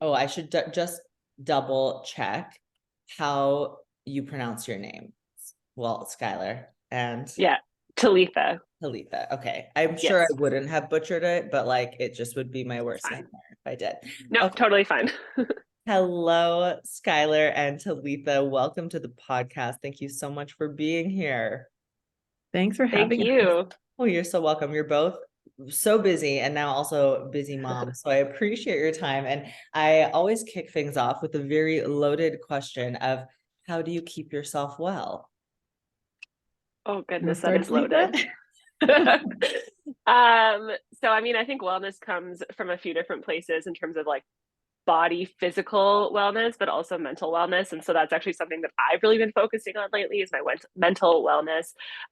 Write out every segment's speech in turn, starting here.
Oh, I should just double check how you pronounce your name. Well, Skylar and Yeah, Talitha. Talitha. Okay. I'm sure I Yes, wouldn't have butchered it, but like it just would be my it's worst fine. nightmare if I did. No, Okay. totally fine. Hello, Skylar and Talitha. Welcome to the podcast. Thank you so much for being here. Thanks for Thank having us. you. Oh, you're so welcome. You're both so busy and now also busy moms. So I appreciate your time. And I always kick things off with a very loaded question of how do you keep yourself well? Oh Wanna goodness, that start, is Talitha? loaded. So I mean, I think wellness comes from a few different places in terms of like body physical wellness, but also mental wellness. And so that's actually something that I've really been focusing on lately is my mental wellness.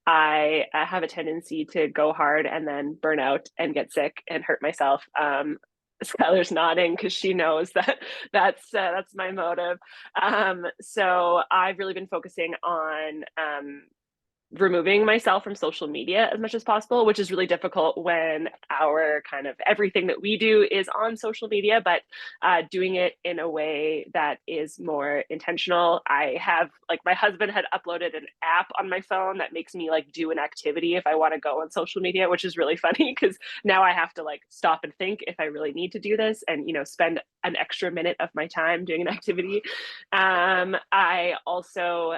I have a tendency to go hard and then burn out and get sick and hurt myself. Skylar's nodding because she knows that that's my motive. So I've really been focusing on removing myself from social media as much as possible, which is really difficult when our kind of everything that we do is on social media, but doing it in a way that is more intentional. I have, like, my husband had uploaded an app on my phone that makes me like do an activity if I want to go on social media, which is really funny because now I have to like stop and think if I really need to do this and, you know, spend an extra minute of my time doing an activity. I also,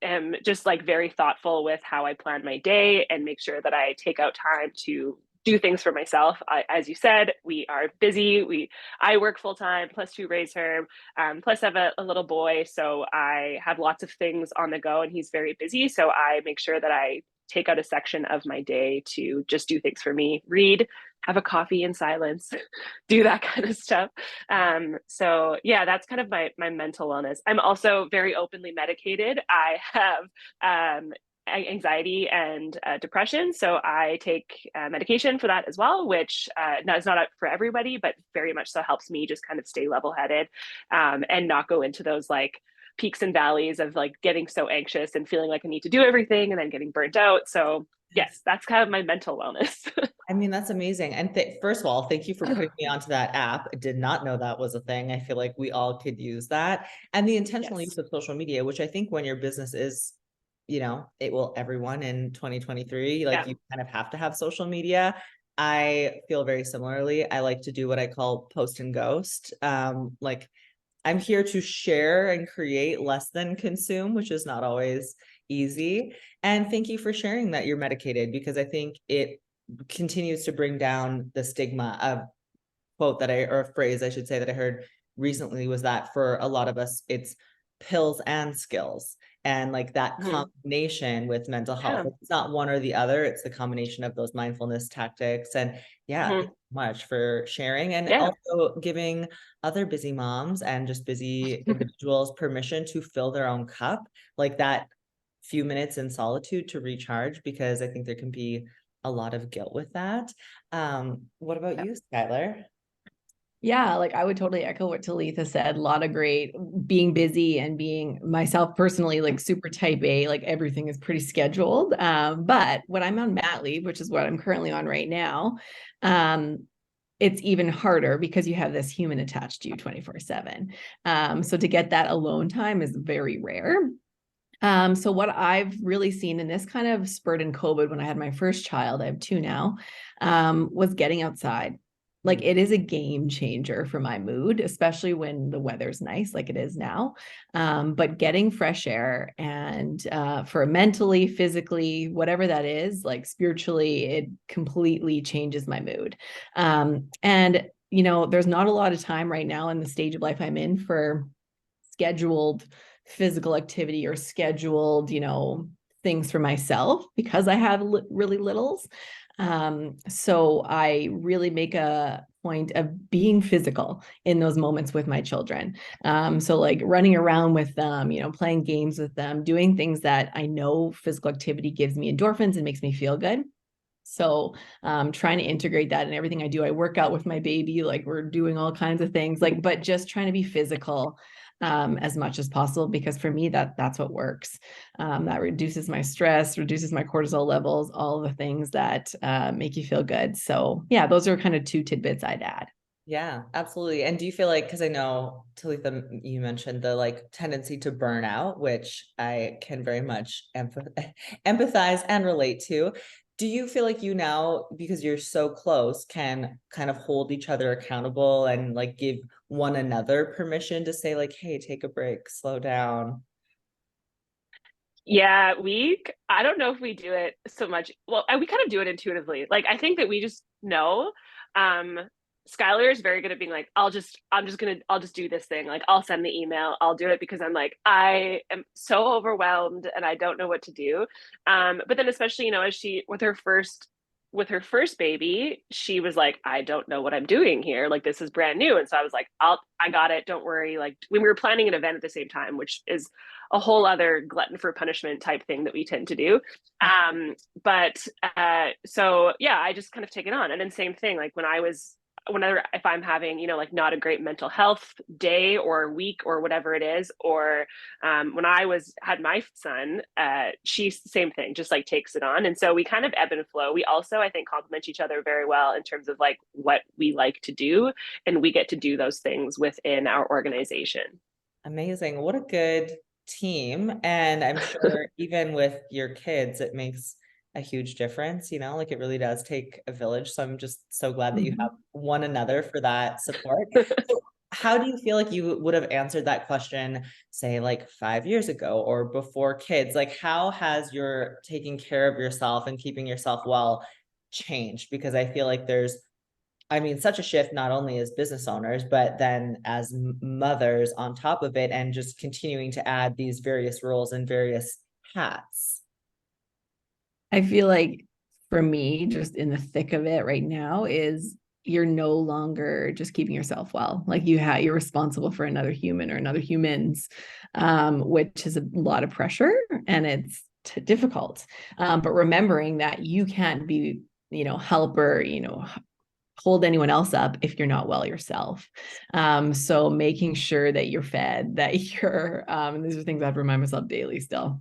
am just like very thoughtful with how I plan my day and make sure that I take out time to do things for myself. As you said, we are busy. I work full time, plus two raise her, plus I have a little boy, so I have lots of things on the go, and he's very busy. So I make sure that I take out a section of my day to just do things for me, read, have a coffee in silence, do that kind of stuff. So yeah, that's kind of my mental wellness. I'm also very openly medicated. I have anxiety and depression, so I take medication for that as well, which is not for everybody, but very much so helps me just kind of stay level-headed and not go into those like peaks and valleys of like getting so anxious and feeling like I need to do everything and then getting burnt out. So yes, that's kind of my mental wellness. I mean, that's amazing. And first of all, thank you for putting me onto that app. I did not know that was a thing. I feel like we all could use that. And the intentional Yes. use of social media, which I think when your business is, you know, it will everyone in 2023, like Yeah. you kind of have to have social media. I feel very similarly. I like to do what I call post and ghost. Like I'm here to share and create less than consume, which is not always easy. And thank you for sharing that you're medicated because I think it continues to bring down the stigma of quote that or a phrase I should say that I heard recently was that for a lot of us, it's pills and skills. And like that Mm-hmm. combination with mental health, Yeah. it's not one or the other, it's the combination of those mindfulness tactics. And yeah, thank Mm-hmm. you so much for sharing and Yeah. also giving other busy moms and just busy individuals permission to fill their own cup, like that few minutes in solitude to recharge, because I think there can be a lot of guilt with that. What about you, Skylar? Yeah, like I would totally echo what Talitha said. A lot of great being busy and being myself personally, like super type A, like everything is pretty scheduled. But when I'm on mat leave, which is what I'm currently on right now, it's even harder because you have this human attached to you 24/7. So to get that alone time is very rare. So what I've really seen in this kind of spurt in COVID when I had my first child, I have two now, was getting outside. Like it is a game changer for my mood, especially when the weather's nice, like it is now. But getting fresh air and for mentally, physically, whatever that is, like spiritually, it completely changes my mood. And you know, there's not a lot of time right now in the stage of life I'm in for scheduled physical activity or scheduled, you know, things for myself because I have really littles. So I really make a point of being physical in those moments with my children. So like running around with them, you know, playing games with them, doing things that I know physical activity gives me endorphins and makes me feel good. So trying to integrate that in everything I do. I work out with my baby, like we're doing all kinds of things, like, but just trying to be physical as much as possible, because for me, that's what works. That reduces my stress, reduces my cortisol levels, all the things that make you feel good. So yeah, those are kind of two tidbits I'd add. Yeah, absolutely. And do you feel like, because I know Talitha, you mentioned the like tendency to burn out, which I can very much empathize and relate to. Do you feel like you now, because you're so close, can kind of hold each other accountable and like give one another permission to say like, hey, take a break, slow down? Yeah, I don't know if we do it so much. Well, we kind of do it intuitively. Like, I think that we just know. Um, Skylar is very good at being like, I'll just do this thing. Like, I'll send the email, I'll do it because I'm like, I am so overwhelmed and I don't know what to do. But then especially, as with her first baby, she was like, I don't know what I'm doing here. Like, this is brand new. And so I was like, I got it. Don't worry. Like, when we were planning an event at the same time, which is a whole other glutton for punishment type thing that we tend to do. But so yeah, I just kind of take it on. And then same thing, like whenever if I'm having, like not a great mental health day or week or whatever it is, or when I had my son, she same thing, just like takes it on. And so we kind of ebb and flow. We also, I think, complement each other very well in terms of like what we like to do, and we get to do those things within our organization. Amazing. What a good team. And I'm sure even with your kids, it makes a huge difference, like it really does take a village. So I'm just so glad that you have one another for that support. So how do you feel like you would have answered that question, say like 5 years ago or before kids? Like, how has your taking care of yourself and keeping yourself well changed? Because I feel like there's such a shift, not only as business owners, but then as mothers on top of it, and just continuing to add these various roles and various hats. I feel like for me, just in the thick of it right now, is you're no longer just keeping yourself well. Like you're responsible for another human or another humans, which is a lot of pressure and it's difficult. But remembering that you can't be, help or, hold anyone else up if you're not well yourself. So making sure that you're fed, that you're, and these are things I have to remind myself daily still.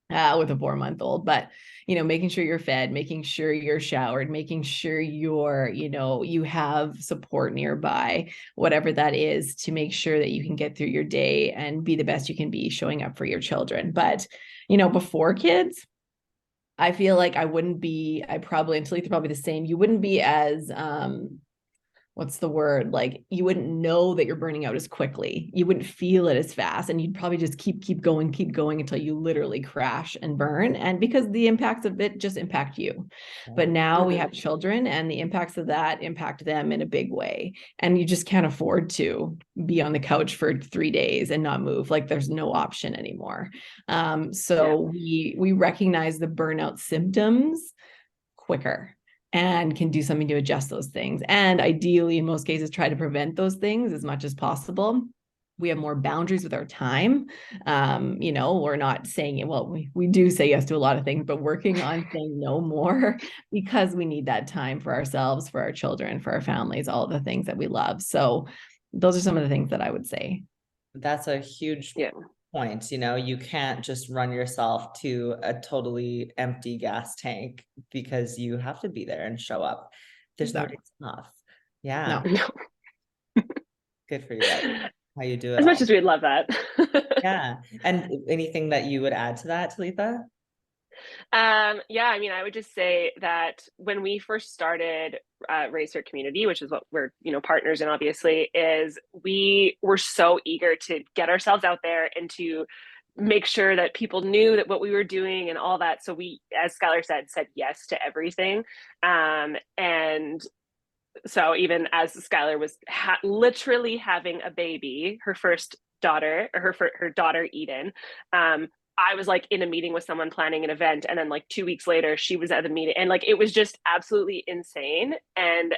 With a 4-month-old, but making sure you're fed, making sure you're showered, making sure you have support nearby, whatever that is, to make sure that you can get through your day and be the best you can be, showing up for your children. But before kids, I feel like I probably, and Talitha probably the same, you wouldn't be as what's the word? Like you wouldn't know that you're burning out as quickly. You wouldn't feel it as fast. And you'd probably just keep going until you literally crash and burn. And because the impacts of it just impact you. But now we have children and the impacts of that impact them in a big way. And you just can't afford to be on the couch for 3 days and not move. Like there's no option anymore. We recognize the burnout symptoms quicker and can do something to adjust those things. And ideally, in most cases, try to prevent those things as much as possible. We have more boundaries with our time. We're not saying, well, we do say yes to a lot of things, but working on saying no more because we need that time for ourselves, for our children, for our families, all the things that we love. So those are some of the things that I would say. That's a huge point. You can't just run yourself to a totally empty gas tank because you have to be there and show up. There's no days off. Yeah. No. Good for you. How you do it. As much as we'd love that. Yeah. And anything that you would add to that, Talitha? I would just say that when we first started RaiseHER Community, which is what we're partners in, obviously, is we were so eager to get ourselves out there and to make sure that people knew that what we were doing and all that. So we, as Skylar said yes to everything. And so even as Skylar was literally having a baby, her first daughter, or her daughter Eden, I was like in a meeting with someone planning an event, and then like 2 weeks later she was at the meeting, and like it was just absolutely insane. And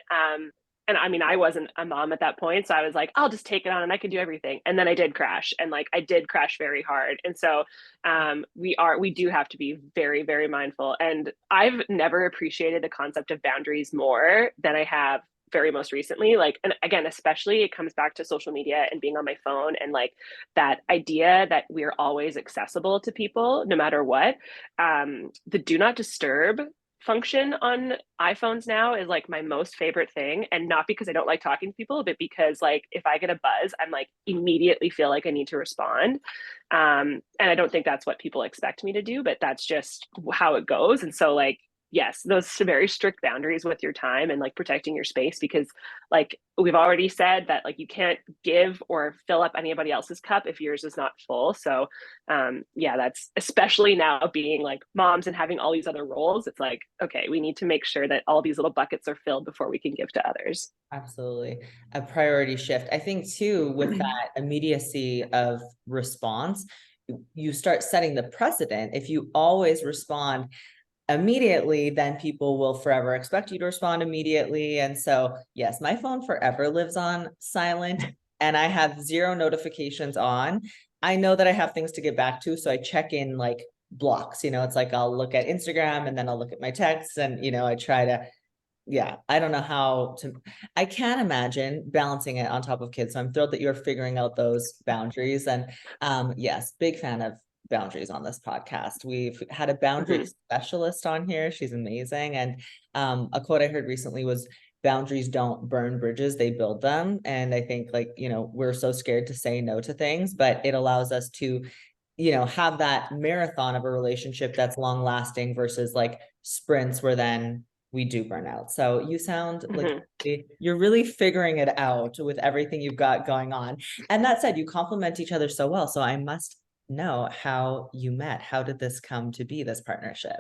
I wasn't a mom at that point, so I was like, I'll just take it on and I can do everything. And then I did crash, and like I did crash very hard. And so we do have to be very, very mindful. And I've never appreciated the concept of boundaries more than I have very most recently. Like, and again, especially it comes back to social media and being on my phone, and like that idea that we're always accessible to people no matter what. The do not disturb function on iPhones now is like my most favorite thing. And not because I don't like talking to people, but because like if I get a buzz, I'm like immediately feel like I need to respond. And I don't think that's what people expect me to do, but that's just how it goes. And so like, yes, those very strict boundaries with your time and like protecting your space, because like we've already said that like you can't give or fill up anybody else's cup if yours is not full. So yeah, that's especially now being like moms and having all these other roles. It's like, okay, we need to make sure that all these little buckets are filled before we can give to others. Absolutely. A priority shift. I think too, with that immediacy of response, you start setting the precedent. If you always respond immediately, then people will forever expect you to respond immediately. And so, yes, my phone forever lives on silent and I have 0 notifications on. I know that I have things to get back to, so I check in like blocks, it's like I'll look at Instagram and then I'll look at my texts and, I try to, I don't know how to, I can't imagine balancing it on top of kids. So I'm thrilled that you're figuring out those boundaries. And yes, big fan of boundaries on this podcast. We've had a boundary specialist on here. She's amazing. And a quote I heard recently was, boundaries don't burn bridges, they build them. And I think like, we're so scared to say no to things, but it allows us to, have that marathon of a relationship that's long lasting versus like sprints where then we do burn out. So you sound like you're really figuring it out with everything you've got going on. And that said, you complement each other so well. So I must know how you met. How did this come to be, this partnership?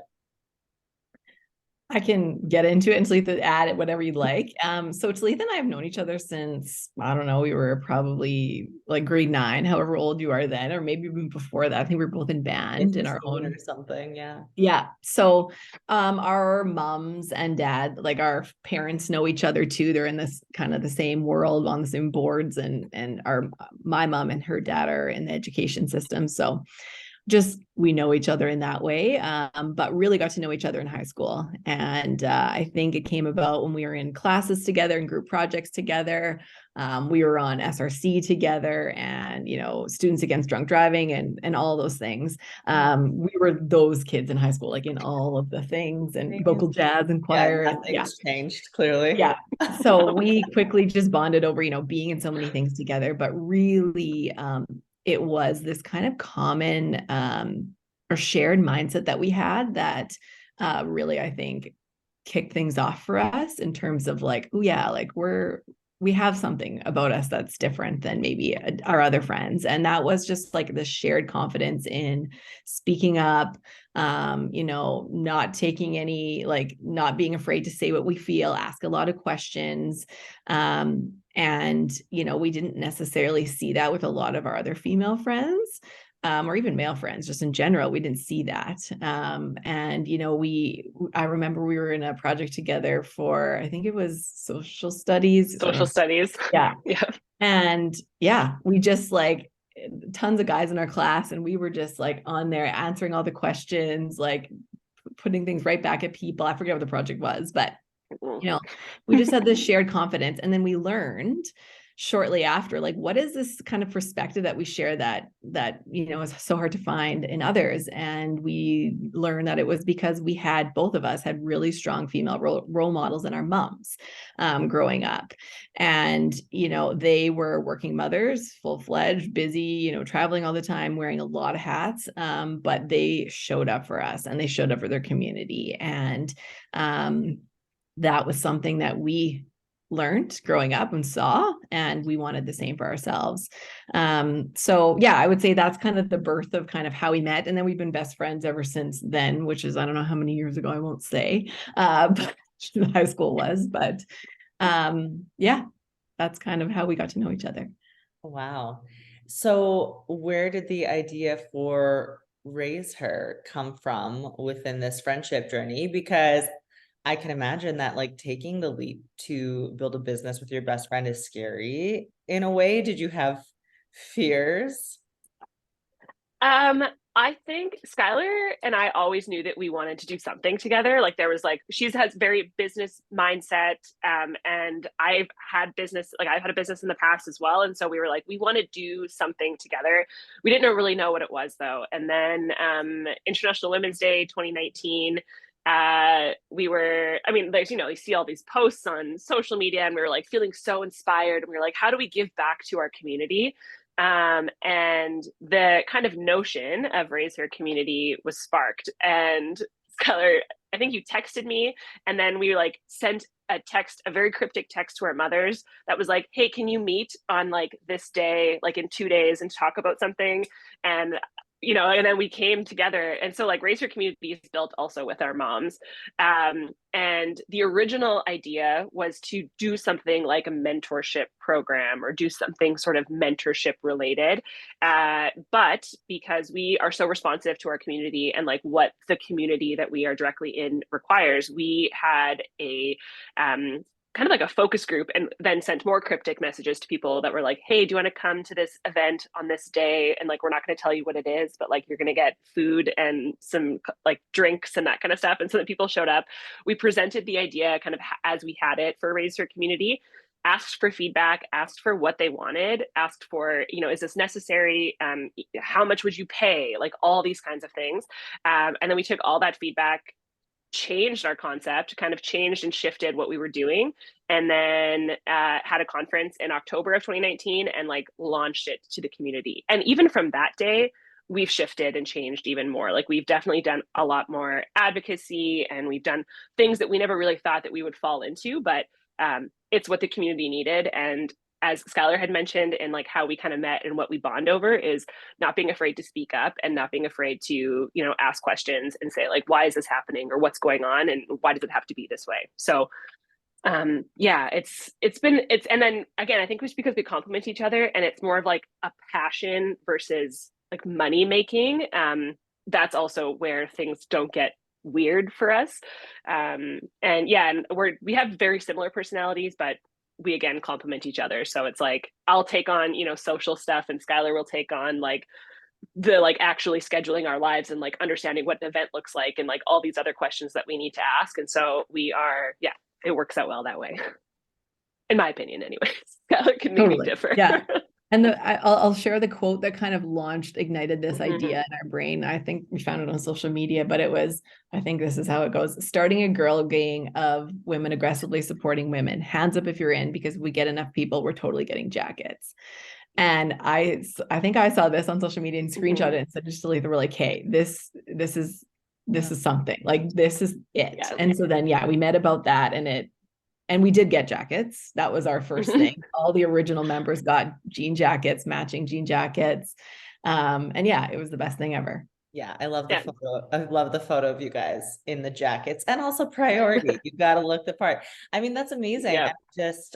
I can get into it and Talitha add it, whatever you'd like. So Talitha and I have known each other since, I don't know, we were probably like grade 9, however old you are then, or maybe even before that. I think we were both in band in our own or something. Yeah. Yeah. So our moms and dad, like our parents know each other too. They're in this kind of the same world on the same boards, and my mom and her dad are in the education system. So just we know each other in that way, but really got to know each other in high school. And I think it came about when we were in classes together and group projects together. We were on SRC together and, Students Against Drunk Driving and all those things. We were those kids in high school, like in all of the things and vocal jazz and choir. Nothing's changed, clearly. Yeah. So we quickly just bonded over, being in so many things together, but really, it was this kind of common or shared mindset that we had that really, I think, kicked things off for us in terms of like, oh yeah, like we have something about us that's different than maybe our other friends. And that was just like the shared confidence in speaking up, not taking any, like not being afraid to say what we feel, ask a lot of questions. And, we didn't necessarily see that with a lot of our other female friends. Or even male friends, just in general, we didn't see that. And, I remember we were in a project together for, I think it was social studies. Yeah. Yeah. And we just like tons of guys in our class. And we were just like on there answering all the questions, like putting things right back at people. I forget what the project was, but we just had this shared confidence. And then we learned shortly after, like, what is this kind of perspective that we share that is so hard to find in others? And we learned that it was because both of us had really strong female role models in our moms growing up. And, they were working mothers, full-fledged, busy, traveling all the time, wearing a lot of hats. But they showed up for us and they showed up for their community. And that was something that we learned growing up and saw, and we wanted the same for ourselves. So yeah, I would say that's kind of the birth of kind of how we met. And then we've been best friends ever since then, which is, I don't know how many years ago, I won't say, but high school was, but yeah, that's kind of how we got to know each other. Wow. So where did the idea for Raise Her come from within this friendship journey? Because I can imagine that like taking the leap to build a business with your best friend is scary in a way. Did you have fears? I think Skylar and I always knew that we wanted to do something together. Like there was like, has very business mindset. And I've had a business in the past as well. And so we were like, we want to do something together. We didn't really know what it was though. And then International Women's Day 2019, there's, you see all these posts on social media, and we were like feeling so inspired, and we were like, how do we give back to our community? And the kind of notion of RaiseHER Community was sparked. And Skylar, I think you texted me, and then we like sent a very cryptic text to our mothers that was like, hey, can you meet on like this day, like in 2 days, and talk about something? And and then we came together. And so like RaiseHER Community is built also with our moms. And the original idea was to do something like a mentorship program, or do something sort of mentorship related. But because we are so responsive to our community and like what the community that we are directly in requires, we had a kind of like a focus group, and then sent more cryptic messages to people that were like, hey, do you want to come to this event on this day? And like, we're not going to tell you what it is, but like, you're going to get food and some like drinks and that kind of stuff. And so that people showed up. We presented the idea kind of as we had it for RaiseHER Community, asked for feedback, asked for what they wanted, asked for, is this necessary? How much would you pay? Like all these kinds of things. And then we took all that feedback, changed our concept, kind of changed and shifted what we were doing, and then had a conference in October of 2019 and like launched it to the community. And even from that day, we've shifted and changed even more. Like we've definitely done a lot more advocacy, and we've done things that we never really thought that we would fall into, but it's what the community needed. And as Skylar had mentioned, and like how we kind of met and what we bond over is not being afraid to speak up, and not being afraid to, ask questions and say like, why is this happening, or what's going on, and why does it have to be this way? So and then again, I think it's because we complement each other, and it's more of like a passion versus like money making. That's also where things don't get weird for us. And we have very similar personalities, but we again complement each other. So it's like, I'll take on, social stuff, and Skylar will take on like the like actually scheduling our lives and like understanding what an event looks like, and like all these other questions that we need to ask. And so it works out well that way. In my opinion, anyway. Skylar can maybe differ. Yeah. And I'll share the quote that kind of ignited this idea in our brain. I think we found it on social media, but I think this is how it goes. Starting a girl gang of women aggressively supporting women. Hands up if you're in, because we get enough people, we're totally getting jackets. And I think I saw this on social media and screenshot it and said to Talitha, we're like, hey, this is something, like, this is it. Yeah. And so then, we met about that, and we did get jackets. That was our first thing. All the original members got jean jackets, matching jean jackets. It was the best thing ever. Yeah, I love the photo. I love the photo of you guys in the jackets, and also priority. You got to look the part. I mean, that's amazing. Yeah.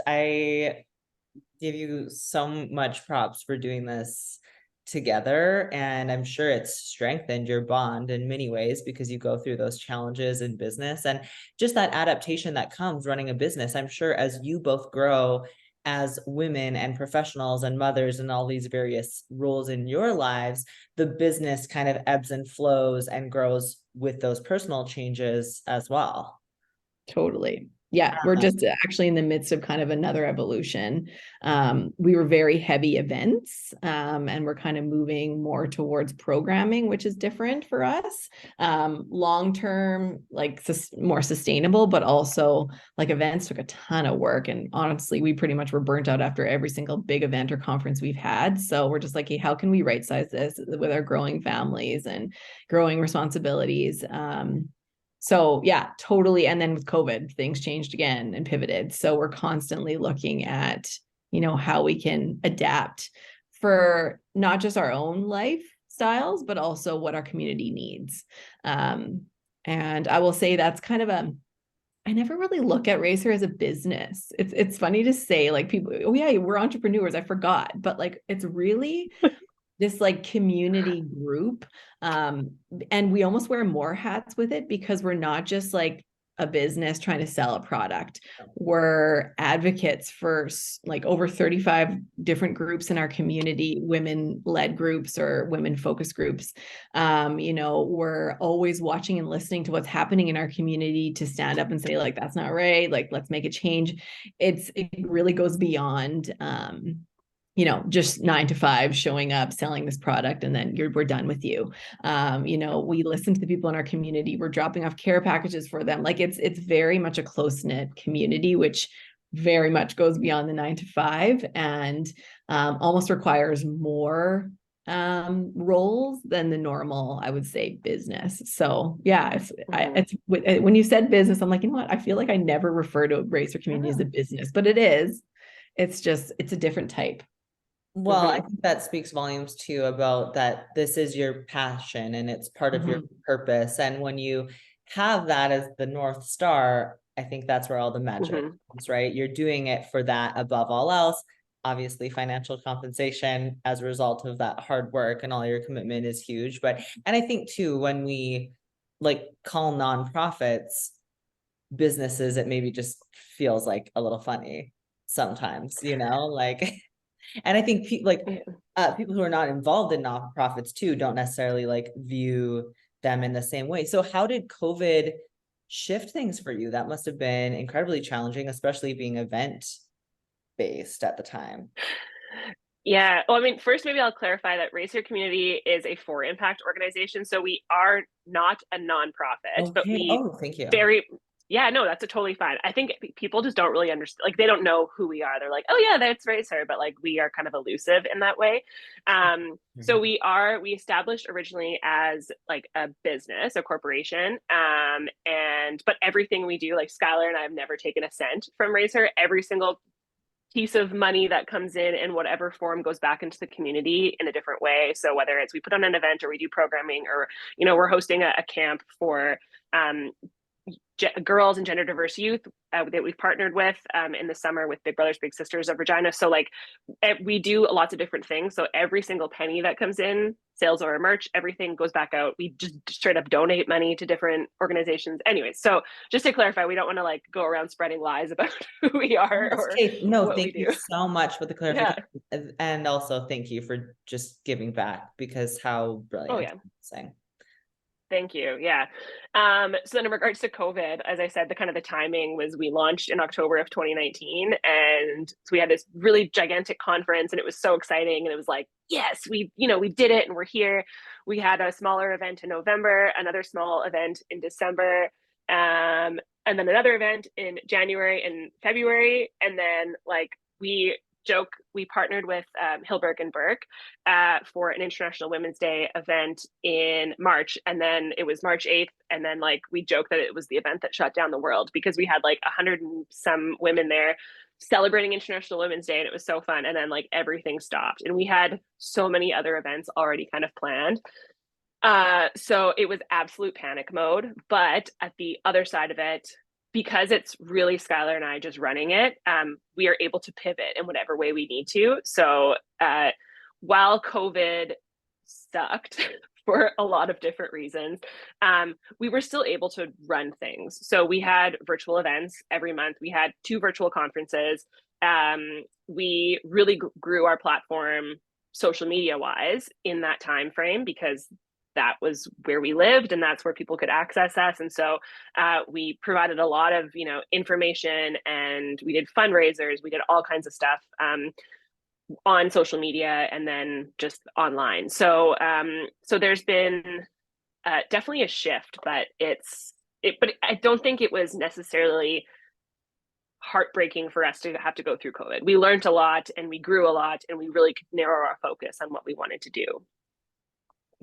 I give you so much props for doing this together, and I'm sure it's strengthened your bond in many ways, because you go through those challenges in business, and just that adaptation that comes running a business. I'm sure as you both grow as women and professionals and mothers and all these various roles in your lives, the business kind of ebbs and flows and grows with those personal changes as well. Totally. Yeah, we're just actually in the midst of kind of another evolution. We were very heavy events, and we're kind of moving more towards programming, which is different for us. Long-term, like more sustainable, but also like events took a ton of work. And honestly, we pretty much were burnt out after every single big event or conference we've had. So we're just like, hey, how can we right-size this with our growing families and growing responsibilities? So yeah, totally. And then with COVID, things changed again and pivoted. So we're constantly looking at, how we can adapt for not just our own lifestyles, but also what our community needs. And I will say that's kind of I never really look at RaiseHER as a business. It's funny to say, like, people, oh yeah, we're entrepreneurs. I forgot, but like, it's really this like community group. And we almost wear more hats with it, because we're not just like a business trying to sell a product. We're advocates for like over 35 different groups in our community, women-led groups or women focus groups. We're always watching and listening to what's happening in our community to stand up and say, like, that's not right. Like, let's make a change. It really goes beyond, just 9 to 5 showing up, selling this product, and then we're done with you. We listen to the people in our community. We're dropping off care packages for them. Like it's very much a close-knit community, which very much goes beyond the 9 to 5 and almost requires more roles than the normal, I would say, business. So yeah, when you said business, I'm like, you know what? I feel like I never refer to RaiseHER Community as a business, but it is. It's a different type. Well, I think that speaks volumes too about that this is your passion and it's part of your purpose. And when you have that as the North Star, I think that's where all the magic comes, right? You're doing it for that above all else. Obviously, financial compensation as a result of that hard work and all your commitment is huge. And I think too, when we call nonprofits businesses, it maybe just feels like a little funny sometimes, and I think people who are not involved in nonprofits too don't necessarily view them in the same way. So how did COVID shift things for you? That must have been incredibly challenging, especially being event based at the time. Yeah. Well, I mean, first, maybe I'll clarify that RaiseHER Community is a for impact organization. So we are not a nonprofit, but thank you. Yeah, no, that's totally fine. I think people just don't really understand, they don't know who we are. They're like, oh yeah, that's RaiseHER, but we are kind of elusive in that way. So we established originally as a business, a corporation. But everything we do, Skylar and I have never taken a cent from RaiseHER. Every single piece of money that comes in whatever form goes back into the community in a different way. So whether it's we put on an event or we do programming or, we're hosting a camp for girls and gender diverse youth that we've partnered with in the summer with Big Brothers Big Sisters of Regina. So we do lots of different things. So every single penny that comes in, sales or merch, everything goes back out. We just straight up donate money to different organizations. Anyways, so just to clarify, we don't want to go around spreading lies about who we are or what thank we you do. so much for the clarification. Yeah. And also thank you for just giving back, because how brilliant. Oh yeah. Saying. Thank you. Yeah. So then in regards to COVID, as I said, the timing was we launched in October of 2019. And so we had this really gigantic conference and it was so exciting. And it was yes, we did it and we're here. We had a smaller event in November, another small event in December, and then another event in January and February. And then we partnered with Hilberg and Burke for an International Women's Day event in March. And then it was March 8th. And then we joked that it was the event that shut down the world because we had 100 and some women there celebrating International Women's Day. And it was so fun. And then everything stopped. And we had so many other events already kind of planned. So it was absolute panic mode. But at the other side of it, because it's really Skylar and I just running it, we are able to pivot in whatever way we need to. So while COVID sucked for a lot of different reasons, we were still able to run things. So we had virtual events every month. We had 2 virtual conferences. We really grew our platform social media wise in that time frame because that was where we lived and that's where people could access us. And so we provided a lot of, information and we did fundraisers. We did all kinds of stuff on social media and then just online. So there's been definitely a shift, but but I don't think it was necessarily heartbreaking for us to have to go through COVID. We learned a lot and we grew a lot and we really could narrow our focus on what we wanted to do.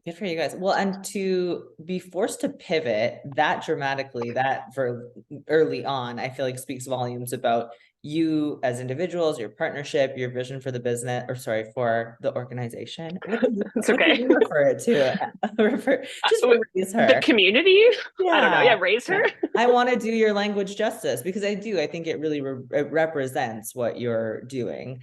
Good for you guys. Well, and to be forced to pivot that dramatically, that for early on, I feel like speaks volumes about you as individuals, your partnership, your vision for the business, or sorry, for the organization. It's okay. Refer it to RaiseHER. The community? Yeah. I don't know. Yeah, RaiseHER. I want to do your language justice because I think it really it represents what you're doing.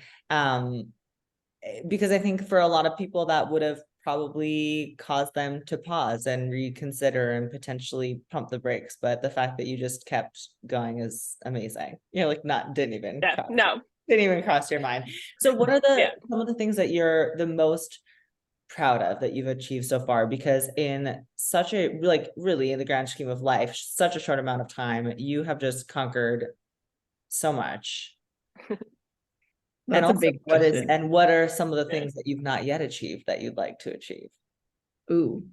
Because I think for a lot of people that would have probably caused them to pause and reconsider and potentially pump the brakes. But the fact that you just kept going is amazing. Didn't even cross your mind. So what are some of the things that you're the most proud of that you've achieved so far? Because in such a really in the grand scheme of life, such a short amount of time, you have just conquered so much. And That's a also big what question. are some of the things that you've not yet achieved that you'd like to achieve? Ooh,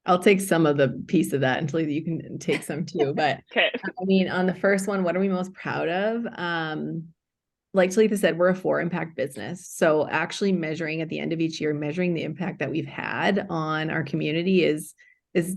I'll take some of the piece of that until you can take some too. But Okay. I mean, on the first one, what are we most proud of? Like Talitha said, we're a for impact business. So actually measuring at the end of each year, measuring the impact that we've had on our community is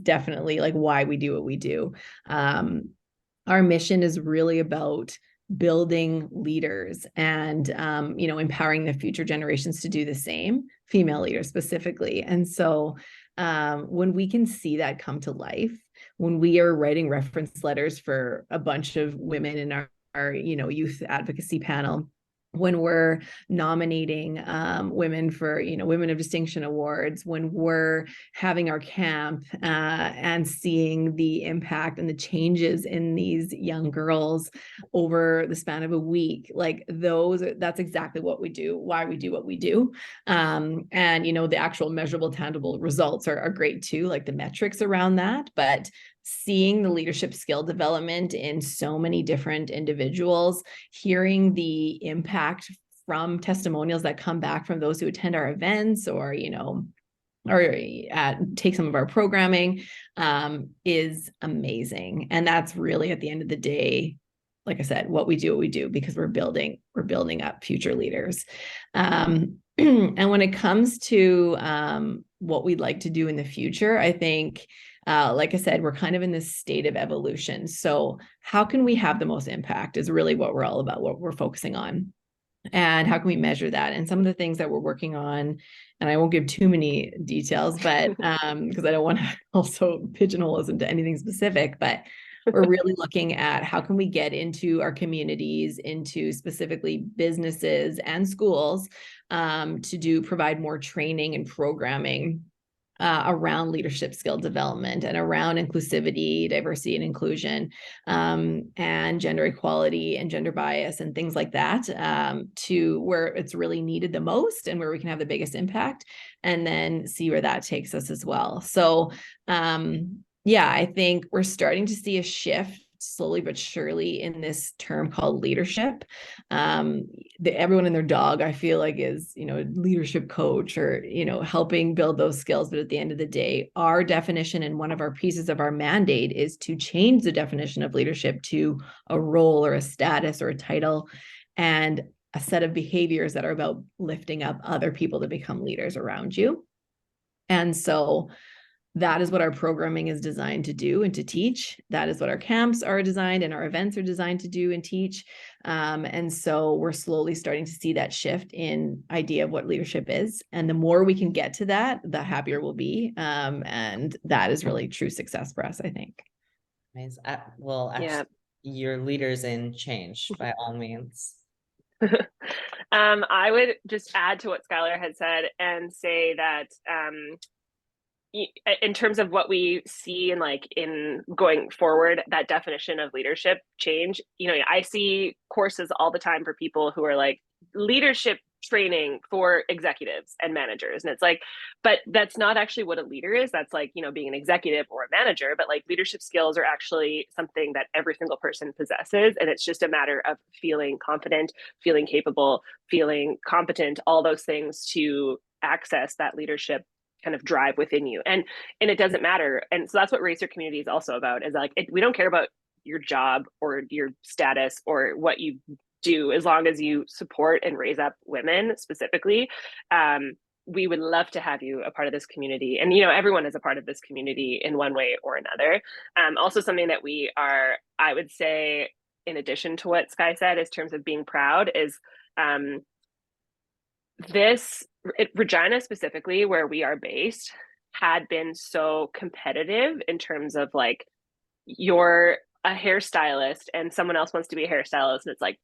definitely like why we do what we do. Our mission is really about building leaders and empowering the future generations to do the same, female leaders specifically. And so when we can see that come to life, when we are writing reference letters for a bunch of women in our youth advocacy panel, when we're nominating women for women of distinction awards, when we're having our camp and seeing the impact and the changes in these young girls over the span of a week, like that's exactly what we do, why we do what we do. And the actual measurable tangible results are great too, like the metrics around that. But seeing the leadership skill development in so many different individuals, hearing the impact from testimonials that come back from those who attend our events or take some of our programming is amazing. And that's really at the end of the day, like I said, what we do because we're building up future leaders. And when it comes to what we'd like to do in the future, I think like I said, we're kind of in this state of evolution. So how can we have the most impact is really what we're all about, what we're focusing on. And how can we measure that? And some of the things that we're working on, and I won't give too many details, but because I don't want to also pigeonhole us into anything specific, but we're really looking at how can we get into our communities, into specifically businesses and schools to provide more training and programming around leadership skill development and around inclusivity, diversity and inclusion, and gender equality and gender bias and things like that, to where it's really needed the most and where we can have the biggest impact, and then see where that takes us as well. So I think we're starting to see a shift slowly but surely in this term called leadership. Everyone and their dog, I feel like, is a leadership coach or helping build those skills. But at the end of the day, our definition and one of our pieces of our mandate is to change the definition of leadership to a role or a status or a title and a set of behaviors that are about lifting up other people to become leaders around you. And so that is what our programming is designed to do and to teach. That is what our camps are designed and our events are designed to do and teach. And so we're slowly starting to see that shift in idea of what leadership is. And the more we can get to that, the happier we'll be. And that is really true success for us, I think. Nice. Well, actually, your leaders in change by all means. I would just add to what Skylar had said and say that in terms of what we see in going forward, that definition of leadership change, I see courses all the time for people who are like leadership training for executives and managers. And it's like, but that's not actually what a leader is. That's like, being an executive or a manager, but like leadership skills are actually something that every single person possesses. And it's just a matter of feeling confident, feeling capable, feeling competent, all those things to access that leadership kind of drive within you. And it doesn't matter. And so that's what RaiseHER Community is also about, is like, we don't care about your job or your status or what you do, as long as you support and raise up women specifically. We would love to have you a part of this community. And, everyone is a part of this community in one way or another. Also something that we are, I would say, in addition to what Sky said, in terms of being proud, is Regina specifically, where we are based, had been so competitive in terms of like, you're a hairstylist and someone else wants to be a hairstylist, and it's like,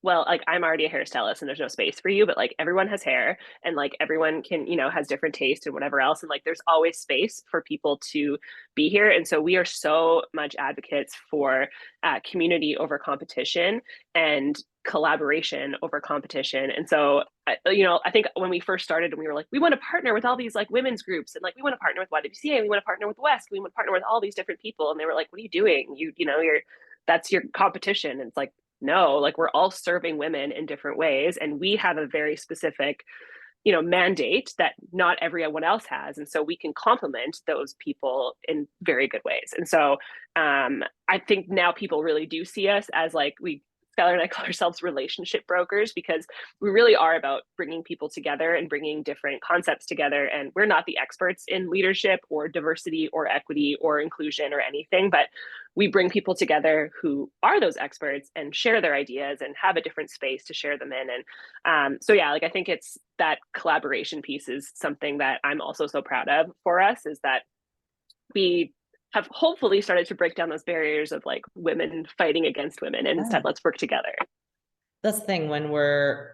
well, like, I'm already a hairstylist and there's no space for you, but like everyone has hair and like everyone can, has different taste and whatever else. And like, there's always space for people to be here. And so we are so much advocates for community over competition and collaboration over competition. And so, I think when we first started and we were like, we want to partner with all these like women's groups, and like, we want to partner with YWCA, we want to partner with West, we want to partner with all these different people. And they were like, what are you doing? That's your competition. And it's like, no, like we're all serving women in different ways, and we have a very specific, mandate that not everyone else has. And so we can complement those people in very good ways. And so I think now people really do see us as like, Skylar and I call ourselves relationship brokers, because we really are about bringing people together and bringing different concepts together. And we're not the experts in leadership or diversity or equity or inclusion or anything, but we bring people together who are those experts and share their ideas and have a different space to share them in. And so, yeah, like I think it's that collaboration piece is something that I'm also so proud of for us, is that we have hopefully started to break down those barriers of like women fighting against women, and instead let's work together. That's the thing, when we're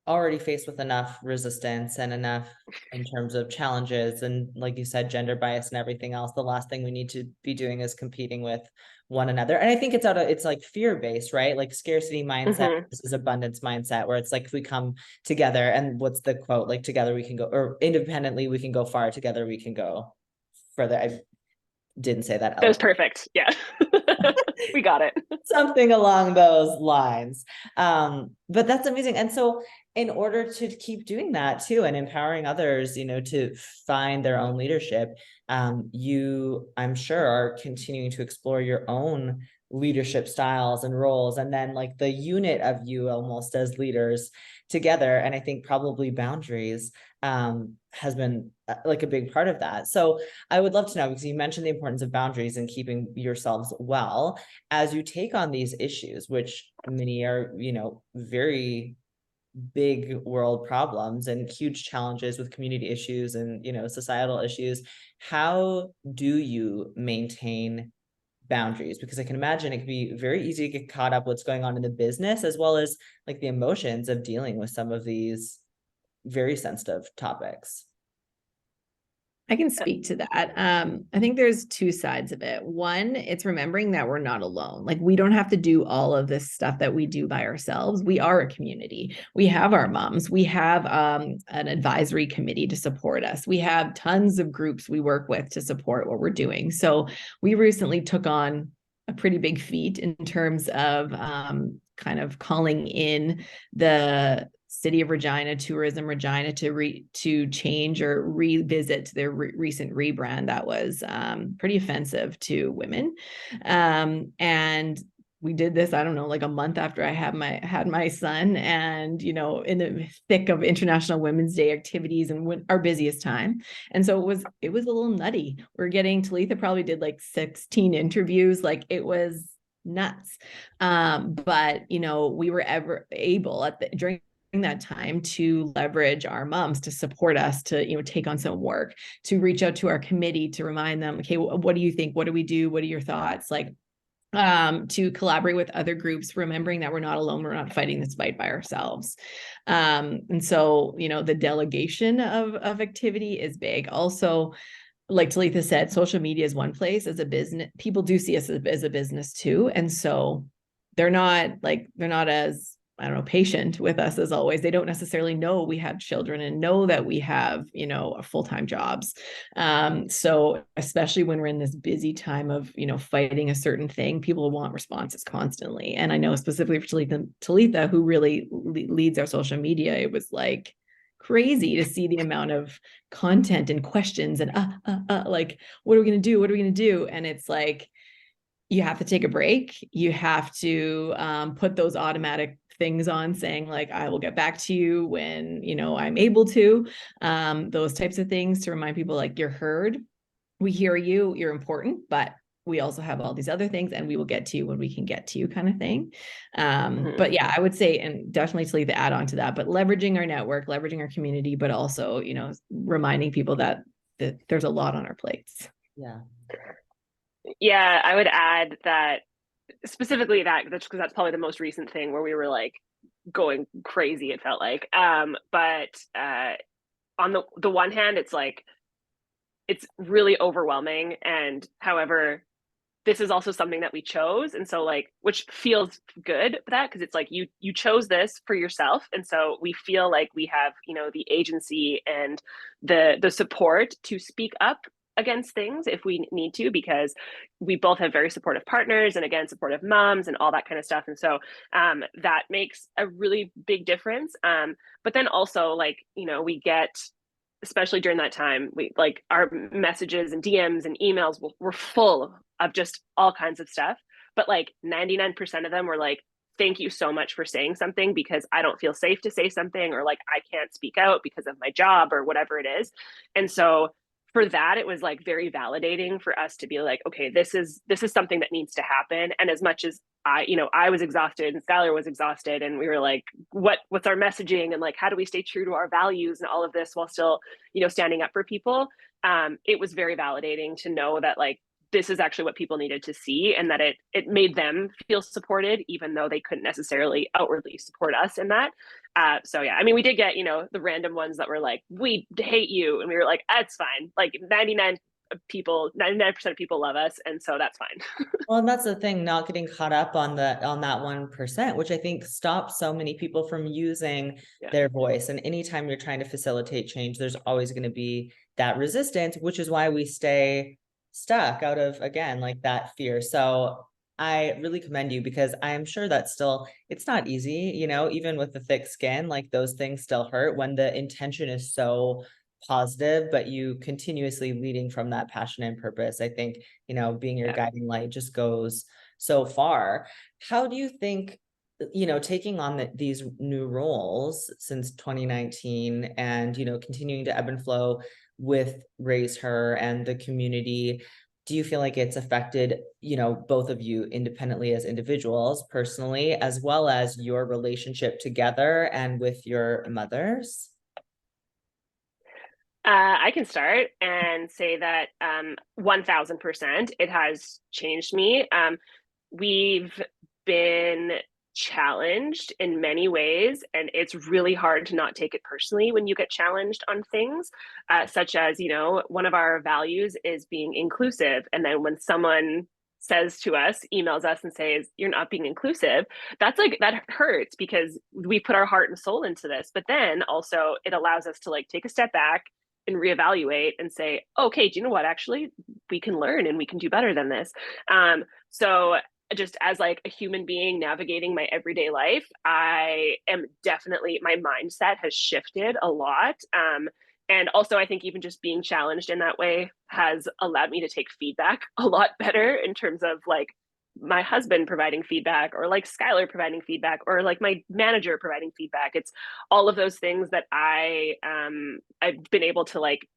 already faced with enough resistance and enough in terms of challenges and, like you said, gender bias and everything else, the last thing we need to be doing is competing with one another. And I think it's like fear-based, right? Like scarcity mindset versus abundance mindset, where it's like, if we come together, and what's the quote, like together we can go, or independently we can go far, together we can go further. I didn't say that. That was perfect. Yeah. We got it. Something along those lines. But that's amazing. And so in order to keep doing that too, and empowering others, to find their own leadership, you, I'm sure, are continuing to explore your own leadership styles and roles, and then like the unit of you almost as leaders together. And I think probably boundaries has been like a big part of that. So I would love to know, because you mentioned the importance of boundaries and keeping yourselves well as you take on these issues, which many are, very big world problems and huge challenges with community issues and, societal issues. How do you maintain boundaries? Because I can imagine it can be very easy to get caught up what's going on in the business, as well as like the emotions of dealing with some of these very sensitive topics. I can speak to that. I think there's two sides of it. One, it's remembering that we're not alone. Like, we don't have to do all of this stuff that we do by ourselves. We are a community. We have our moms. We have an advisory committee to support us. We have tons of groups we work with to support what we're doing. So we recently took on a pretty big feat in terms of kind of calling in the City of Regina, Tourism Regina, to change or revisit their recent rebrand that was pretty offensive to women. And we did this, I don't know, like a month after I had my son, and in the thick of International Women's Day activities and our busiest time. And so it was a little nutty. Talitha probably did like 16 interviews. Like, it was nuts. But we were ever able during that time to leverage our moms to support us to take on some work, to reach out to our committee, to remind them, okay, what do you think, what do we do, what are your thoughts, like to collaborate with other groups, remembering that we're not alone, we're not fighting this fight by ourselves. And so the delegation of activity is big. Also, like Talitha said, social media is one place. As a business, people do see us as a business too, and so they're not as, I don't know, patient with us as always. They don't necessarily know we have children and know that we have, full-time jobs. So especially when we're in this busy time of, fighting a certain thing, people want responses constantly. And I know specifically for Talitha, who really leads our social media, it was like crazy to see the amount of content and questions and like, what are we going to do? What are we going to do? And it's like, you have to take a break. You have to put those automatic things on saying like, I will get back to you when, I'm able to, those types of things to remind people like, you're heard, we hear you, you're important, but we also have all these other things and we will get to you when we can get to you, kind of thing. But yeah, I would say, and definitely to add on to that, but leveraging our network, leveraging our community, but also, reminding people that there's a lot on our plates. Yeah. Yeah, I would add that specifically that's because that's probably the most recent thing where we were like going crazy, it felt like. But on the one hand, it's like, it's really overwhelming. And however, this is also something that we chose. And so like, which feels good for that, because it's like you chose this for yourself. And so we feel like we have, the agency and the support to speak up against things if we need to, because we both have very supportive partners and, again, supportive moms and all that kind of stuff. And so that makes a really big difference. But then also, like, you know, we get, especially during that time, we like our messages and DMs and emails were full of just all kinds of stuff. But like 99% of them were like, thank you so much for saying something, because I don't feel safe to say something, or like I can't speak out because of my job or whatever it is. And so for that, it was like very validating for us to be like, okay, this is something that needs to happen. And as much as I was exhausted and Skylar was exhausted, and we were like, what's our messaging, and like, how do we stay true to our values and all of this while still, standing up for people? It was very validating to know that like, this is actually what people needed to see, and that it made them feel supported, even though they couldn't necessarily outwardly support us in that. So yeah, I mean, we did get, the random ones that were like, we hate you. And we were like, that's fine. Like 99% of people love us. And so that's fine. Well, and that's the thing, not getting caught up on that 1%, which I think stops so many people from using their voice. And anytime you're trying to facilitate change, there's always going to be that resistance, which is why we stay stuck out of, again, like that fear. So I really commend you, because I'm sure that it's not easy, even with the thick skin, like those things still hurt when the intention is so positive, but you continuously leading from that passion and purpose. I think, being your guiding light just goes so far. How do you think, taking on these new roles since 2019 and, continuing to ebb and flow with Raise Her and the community, do you feel like it's affected, both of you independently as individuals, personally, as well as your relationship together and with your mothers? I can start and say that 1000% it has changed me. We've been challenged in many ways, and it's really hard to not take it personally when you get challenged on things, such as, one of our values is being inclusive. And then when someone says to us, emails us and says, you're not being inclusive, that hurts, because we put our heart and soul into this. But then also it allows us to like take a step back and reevaluate and say, okay, do you know what? Actually, we can learn and we can do better than this. So just as like a human being navigating my everyday life, I am definitely, my mindset has shifted a lot. And also I think even just being challenged in that way has allowed me to take feedback a lot better, in terms of like my husband providing feedback, or like Skylar providing feedback, or like my manager providing feedback. It's all of those things that I've been able to like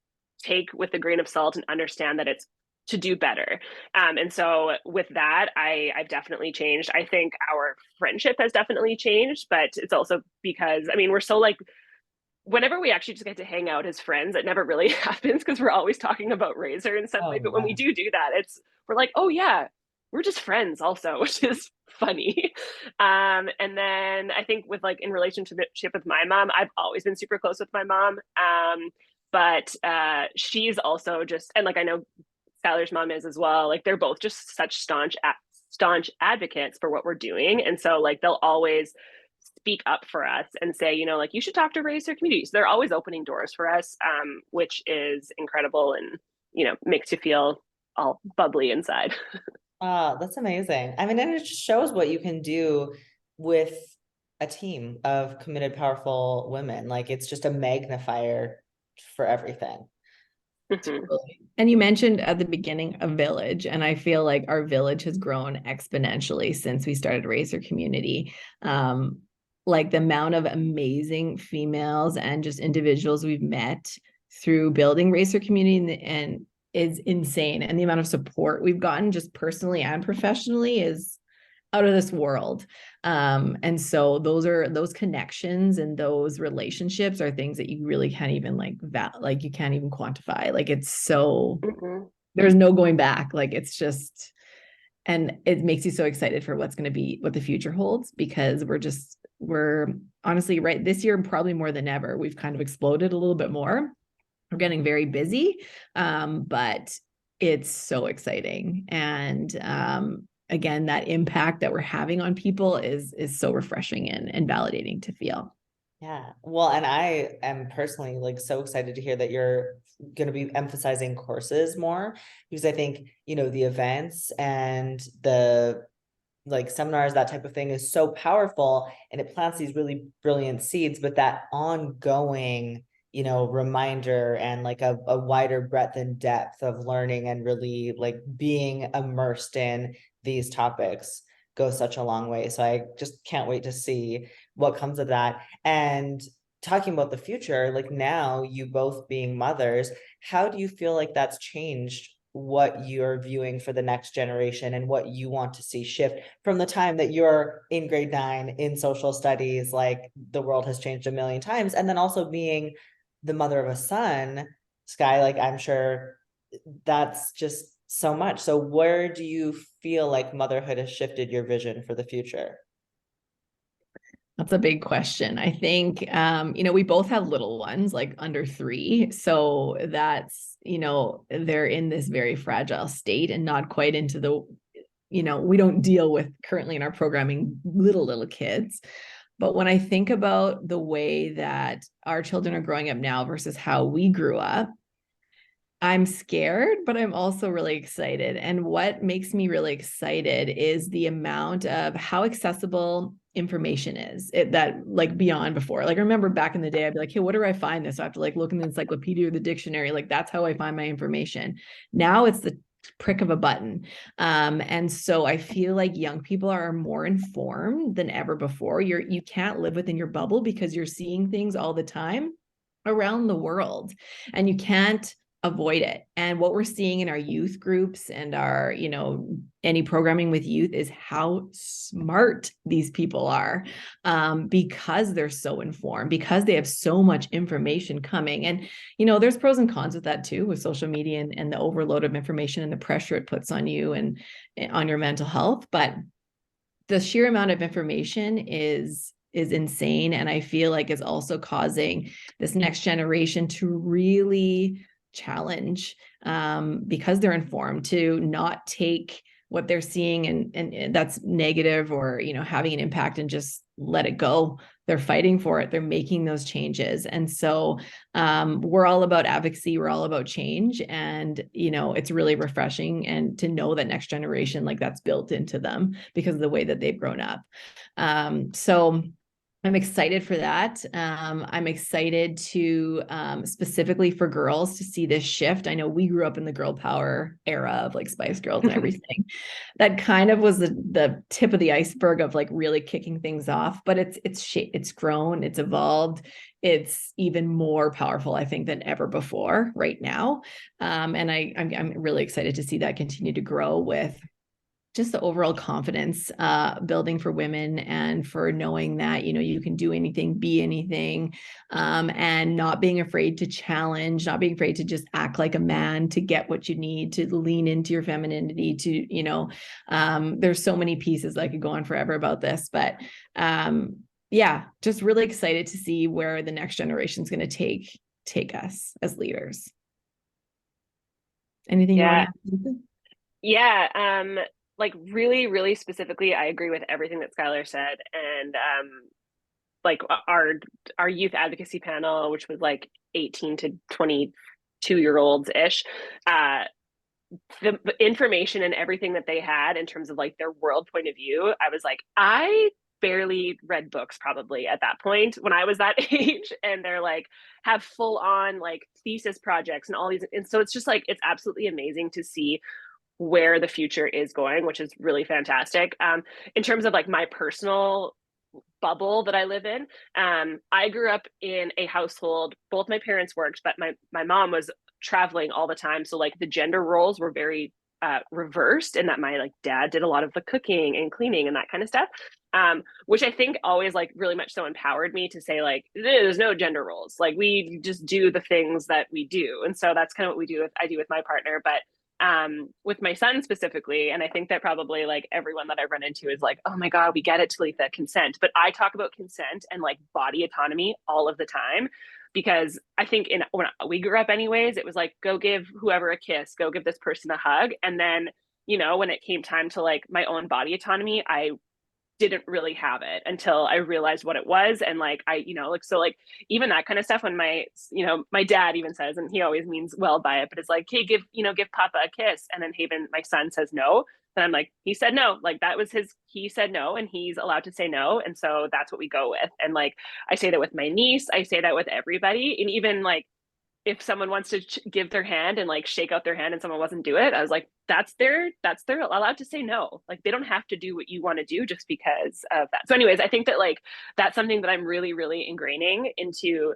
take with a grain of salt and understand that it's to do better. And so with that, I've definitely changed. I think our friendship has definitely changed, but it's also because, I mean, we're so like, whenever we actually just get to hang out as friends, it never really happens because we're always talking about RaiseHER in some way. But when we do that, we're like, oh yeah, we're just friends also, which is funny. And then I think with like in relationship with my mom, I've always been super close with my mom. But she's also just, and like I know Skylar's mom is as well, like they're both just such staunch advocates for what we're doing. And so like they'll always speak up for us and say, like, you should talk to RaiseHER Community. So they're always opening doors for us, which is incredible, and makes you feel all bubbly inside. That's amazing. I mean, and it just shows what you can do with a team of committed, powerful women. Like, it's just a magnifier for everything. Totally. And you mentioned at the beginning a village, and I feel like our village has grown exponentially since we started RaiseHER Community. Like the amount of amazing females and just individuals we've met through building RaiseHER Community and is insane. And the amount of support we've gotten just personally and professionally is out of this world. And so those connections and those relationships are things that you really can't even like you can't even quantify. Like it's so there's no going back. Like it's just, and it makes you so excited for what the future holds, because we're honestly right this year, probably more than ever, we've kind of exploded a little bit more. We're getting very busy, but it's so exciting. And again, that impact that we're having on people is so refreshing and validating to feel. Yeah. Well, and I am personally like so excited to hear that you're going to be emphasizing courses more, because I think, the events and the like seminars, that type of thing is so powerful, and it plants these really brilliant seeds, but that ongoing, reminder and like a wider breadth and depth of learning and really like being immersed in these topics goes such a long way. So I just can't wait to see what comes of that. And talking about the future, like now you both being mothers, how do you feel like that's changed what you're viewing for the next generation and what you want to see shift from the time that you're in grade 9 in social studies? Like the world has changed a million times. And then also being the mother of a son, Sky, like I'm sure that's just so much. So where do you feel like motherhood has shifted your vision for the future? That's a big question. I think, we both have little ones, like under 3. So that's, they're in this very fragile state and not quite into the, we don't deal with currently in our programming little kids. But when I think about the way that our children are growing up now versus how we grew up, I'm scared, but I'm also really excited. And what makes me really excited is the amount of how accessible information is that like beyond before. Like I remember back in the day, I'd be like, hey, where do I find this? So I have to like look in the encyclopedia or the dictionary. Like that's how I find my information. Now it's the prick of a button. And so I feel like young people are more informed than ever before. You can't live within your bubble because you're seeing things all the time around the world, and you can't avoid it. And what we're seeing in our youth groups and our, any programming with youth is how smart these people are, because they're so informed, because they have so much information coming. And, there's pros and cons with that too, with social media and the overload of information and the pressure it puts on you and on your mental health. But the sheer amount of information is insane. And I feel like it's also causing this next generation to really challenge, because they're informed, to not take what they're seeing and that's negative or having an impact and just let it go. They're fighting for it. They're making those changes. And so we're all about advocacy. We're all about change. And, it's really refreshing and to know that next generation, like that's built into them because of the way that they've grown up. So I'm excited for that. I'm excited to specifically for girls to see this shift. I know we grew up in the girl power era of like Spice Girls and everything. That kind of was the tip of the iceberg of like really kicking things off. But it's grown, it's evolved, it's even more powerful, I think, than ever before right now. And I'm really excited to see that continue to grow with just the overall confidence building for women, and for knowing that, you can do anything, be anything, and not being afraid to challenge, not being afraid to just act like a man to get what you need, to lean into your femininity, to, there's so many pieces. I could go on forever about this, but yeah, just really excited to see where the next generation is going to take us as leaders. Anything you want to add? Yeah. Like really, really specifically, I agree with everything that Skylar said. And like our youth advocacy panel, which was like 18 to 22-year-olds ish, the information and everything that they had in terms of like their world point of view, I was like, I barely read books probably at that point when I was that age, and they're like have full on like thesis projects and all these. And so it's just like, it's absolutely amazing to see where the future is going, which is really fantastic. In terms of like my personal bubble that I live in, I grew up in a household, both my parents worked, but my mom was traveling all the time. So like the gender roles were very reversed, in that my like dad did a lot of the cooking and cleaning and that kind of stuff, which I think always like really much so empowered me to say like, there's no gender roles, like we just do the things that we do. And so that's kind of what I do with my partner. But with my son specifically, and I think that probably like everyone that I run into is like, oh my god, we get it, Talitha, consent. But I talk about consent and like body autonomy all of the time, because I think when we grew up anyways, it was like, go give whoever a kiss, go give this person a hug. And then when it came time to like my own body autonomy, I didn't really have it until I realized what it was. And like, so like even that kind of stuff, when my dad even says, and he always means well by it, but it's like, hey, give Papa a kiss. And then Haven, my son, says no. Then I'm like, he said no. Like that was he said no, and he's allowed to say no. And so that's what we go with. And like, I say that with my niece, I say that with everybody. And even like, if someone wants to give their hand and like shake out their hand and someone wasn't do it, I was like, that's their allowed to say no. Like they don't have to do what you want to do just because of that. So anyways, I think that like, that's something that I'm really, really ingraining into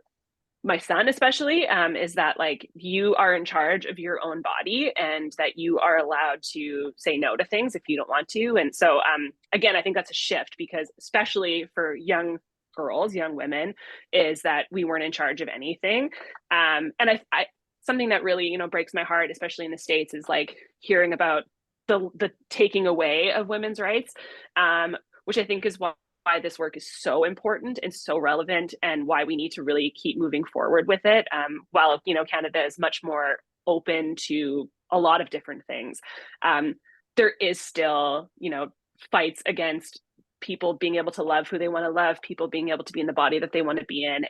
my son, especially, is that like, you are in charge of your own body and that you are allowed to say no to things if you don't want to. And so, again, I think that's a shift, because especially for young girls, young women, is that we weren't in charge of anything. And I something that really, breaks my heart, especially in the States, is like hearing about the taking away of women's rights, which I think is why this work is so important and so relevant, and why we need to really keep moving forward with it. While, Canada is much more open to a lot of different things, there is still, fights against people being able to love who they want to love, people being able to be in the body that they want to be in.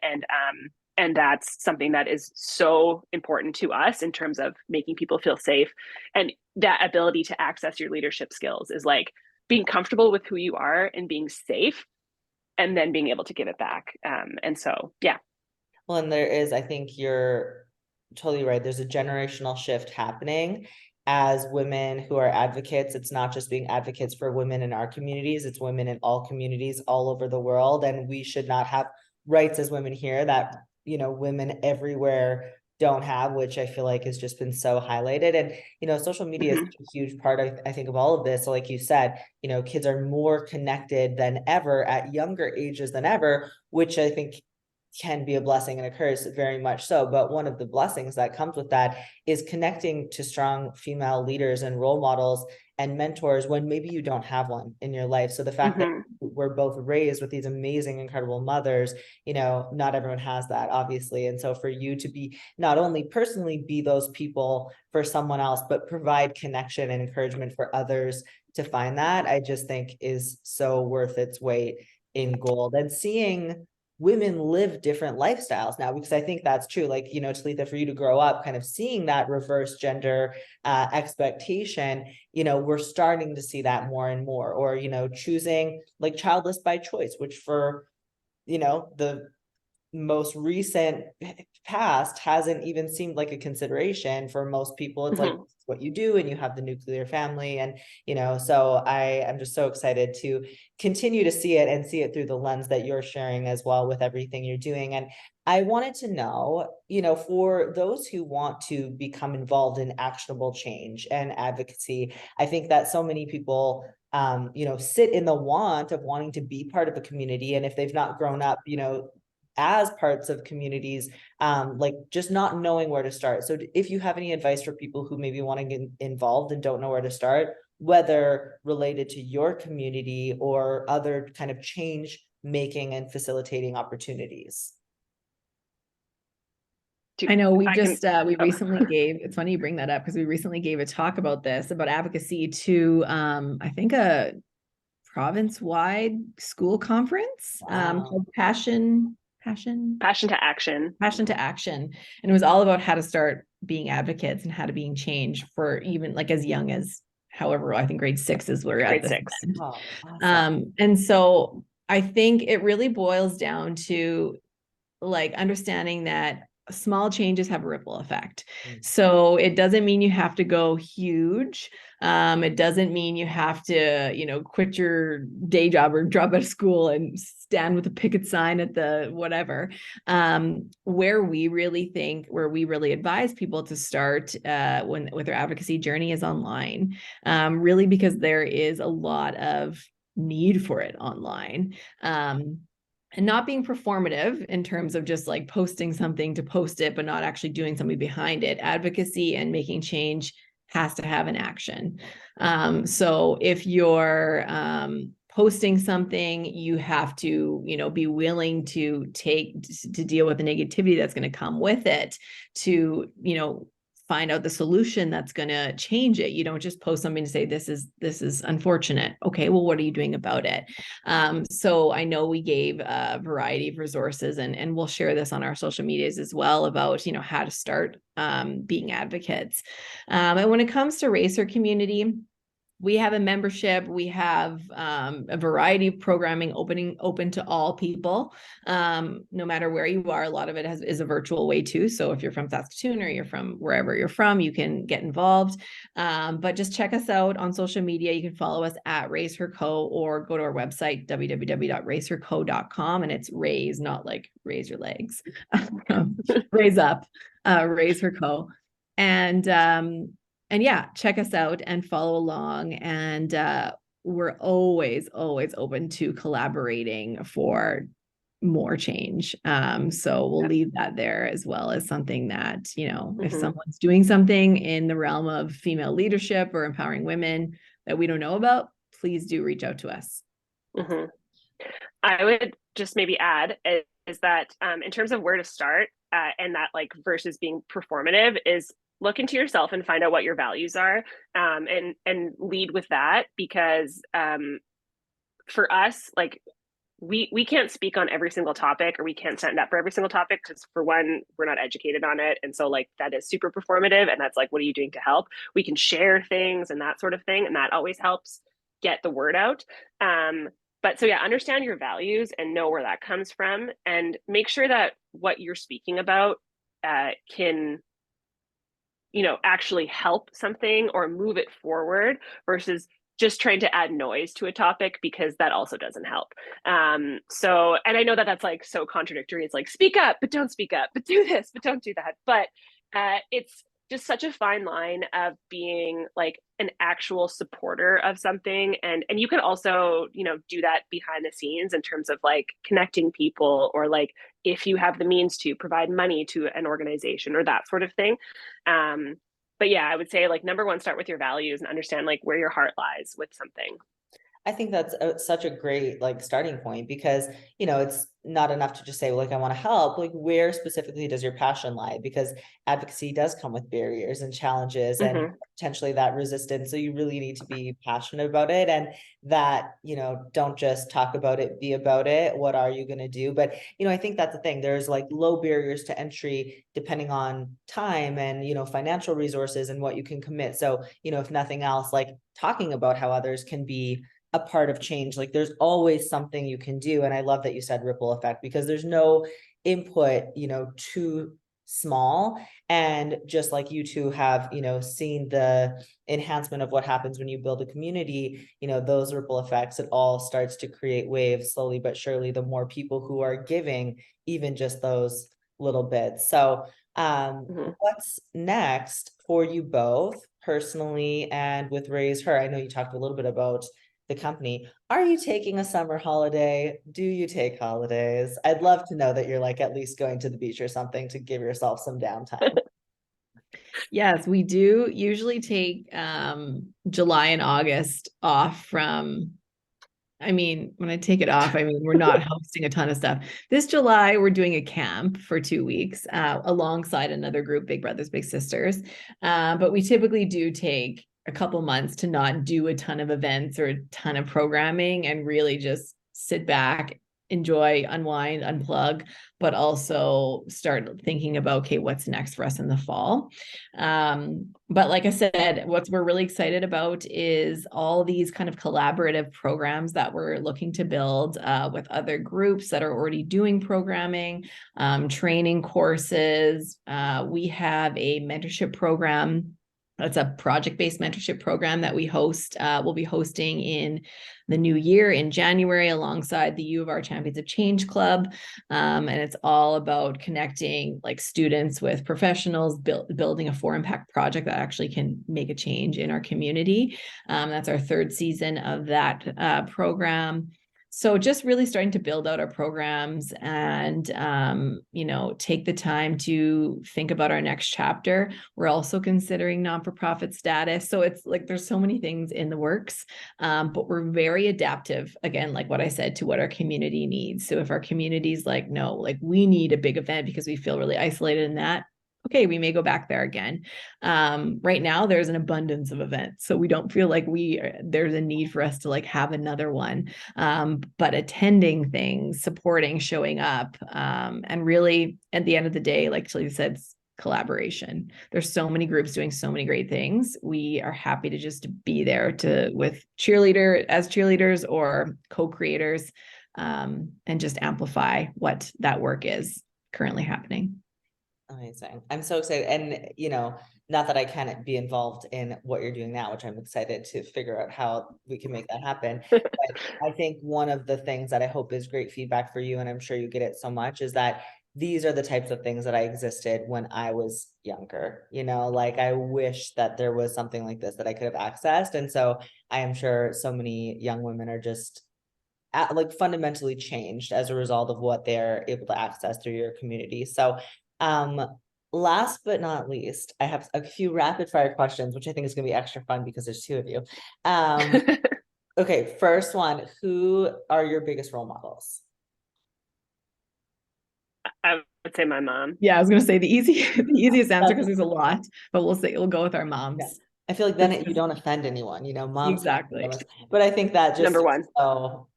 And that's something that is so important to us in terms of making people feel safe. And that ability to access your leadership skills is like being comfortable with who you are and being safe, and then being able to give it back. And so, yeah. Well, and there is, I think you're totally right. There's a generational shift happening. As women who are advocates, it's not just being advocates for women in our communities, it's women in all communities all over the world. And we should not have rights as women here that, women everywhere don't have, which I feel like has just been so highlighted. And, social media is a huge part, I think, of all of this. So like you said, kids are more connected than ever at younger ages than ever, which I think can be a blessing and a curse, very much so. But one of the blessings that comes with that is connecting to strong female leaders and role models and mentors when maybe you don't have one in your life. So the fact that we're both raised with these amazing, incredible mothers, not everyone has that, obviously. And so for you to be not only personally be those people for someone else, but provide connection and encouragement for others to find that, I just think is so worth its weight in gold. And seeing women live different lifestyles now, because I think that's true. Like, Talitha, for you to grow up kind of seeing that reverse gender expectation, we're starting to see that more and more, or, choosing like childless by choice, which for, the most recent past hasn't even seemed like a consideration for most people. It's like what you do, and you have the nuclear family. And, so I am just so excited to continue to see it, and see it through the lens that you're sharing as well with everything you're doing. And I wanted to know, for those who want to become involved in actionable change and advocacy, I think that so many people sit in the want of wanting to be part of a community. And if they've not grown up, as parts of communities, like just not knowing where to start. So if you have any advice for people who maybe want to get involved and don't know where to start, whether related to your community or other kind of change making and facilitating opportunities. I know we recently gave, it's funny you bring that up, because we recently gave a talk about this, about advocacy to, I think a province-wide school conference, called Passion to Action. And it was all about how to start being advocates and how to being change for even like as young as, however, I think grade 6 is where we're at. Grade 6. Oh, awesome. And so I think it really boils down to like understanding that small changes have a ripple effect. So it doesn't mean you have to go huge. It doesn't mean you have to, quit your day job or drop out of school and stand with a picket sign at the whatever. Where we really advise people to start with their advocacy journey is online, really, because there is a lot of need for it online. And not being performative in terms of just like posting something to post it, but not actually doing something behind it. Advocacy and making change has to have an action. So if you're posting something, you have to, be willing to deal with the negativity that's going to come with it, to, find out the solution that's going to change it. You don't just post something to say, this is unfortunate. Okay, well, what are you doing about it? So I know we gave a variety of resources, and we'll share this on our social medias as well about, how to start being advocates. And when it comes to RaiseHER Community, we have a membership. We have a variety of programming open to all people, no matter where you are. A lot of it is a virtual way too. So if you're from Saskatchewan or you're from wherever you're from, you can get involved. But just check us out on social media. You can follow us at RaiseHER Co, or go to our website, www.raiseherco.com. And it's raise, not like raise your legs. Raise up, RaiseHER Co. And yeah, check us out and follow along. And we're always open to collaborating for more change. So we'll leave that there, as well as something that, if someone's doing something in the realm of female leadership or empowering women that we don't know about, please do reach out to us. I would just maybe add is that in terms of where to start, and that like versus being performative, is look into yourself and find out what your values are, and lead with that, because for us, like we can't speak on every single topic, or we can't stand up for every single topic, because for one, we're not educated on it. And so like that is super performative, and that's like, what are you doing to help? We can share things and that sort of thing, and that always helps get the word out. But so yeah, understand your values and know where that comes from, and make sure that what you're speaking about can actually help something or move it forward, versus just trying to add noise to a topic, because that also doesn't help. So, and I know that that's like so contradictory. It's like, speak up, but don't speak up, but do this, but don't do that. But it's just such a fine line of being like an actual supporter of something. And you can also, do that behind the scenes in terms of like connecting people, or like if you have the means to provide money to an organization or that sort of thing. But yeah, I would say like number one, start with your values and understand like where your heart lies with something. I think that's such a great like starting point, because it's not enough to just say, like, I want to help. Like, where specifically does your passion lie? Because advocacy does come with barriers and challenges and potentially that resistance. So you really need to be passionate about it, and that, don't just talk about it, be about it. What are you going to do? But, I think that's the thing. There's like low barriers to entry depending on time and, financial resources and what you can commit. So, if nothing else, like talking about how others can be a part of change, like there's always something you can do. And I love that you said ripple effect, because there's no input, too small. And just like you two have, seen the enhancement of what happens when you build a community, those ripple effects, it all starts to create waves slowly but surely, the more people who are giving even just those little bits. So what's next for you both personally and with RaiseHER? I know you talked a little bit about the company. Are you taking a summer holiday? Do you take holidays? I'd love to know that you're like at least going to the beach or something to give yourself some downtime. Yes, we do usually take July and August off from, when I take it off, we're not hosting a ton of stuff. This July, we're doing a camp for 2 weeks alongside another group, Big Brothers Big Sisters. But we typically do take a couple months to not do a ton of events or a ton of programming, and really just sit back, enjoy, unwind, unplug, but also start thinking about, okay, what's next for us in the fall. But like I said, what we're really excited about is all these kind of collaborative programs that we're looking to build with other groups that are already doing programming, training courses. We have a mentorship program. It's a project-based mentorship program that we host. We'll be hosting in the new year in January alongside the U of R Champions of Change Club. And it's all about connecting like students with professionals, building a for-impact project that actually can make a change in our community. That's our third season of that program. So just really starting to build out our programs and, take the time to think about our next chapter. We're also considering non-for-profit status. So it's like, there's so many things in the works, but we're very adaptive, again, like what I said, to what our community needs. So if our community's like, no, like we need a big event because we feel really isolated in that, okay, we may go back there again. Right now there's an abundance of events, so we don't feel like there's a need for us to like have another one. But attending things, supporting, showing up, and really at the end of the day, like Talitha said, collaboration. There's so many groups doing so many great things. We are happy to just be there with cheerleaders or co-creators, and just amplify what that work is currently happening. Amazing. I'm so excited. And, not that I can't be involved in what you're doing now, which I'm excited to figure out how we can make that happen. But I think one of the things that I hope is great feedback for you, and I'm sure you get it so much, is that these are the types of things that I existed when I was younger. Like I wish that there was something like this that I could have accessed. And so I am sure so many young women are just like fundamentally changed as a result of what they're able to access through your community. So last but not least, I have a few rapid fire questions, which I think is going to be extra fun because there's two of you. Okay, first one, who are your biggest role models? I would say my mom. Yeah, I was going to say the easiest answer because there's a lot, but we'll go with our moms. Yeah. I feel like then you don't offend anyone, moms. Exactly. But I think that just Number one. So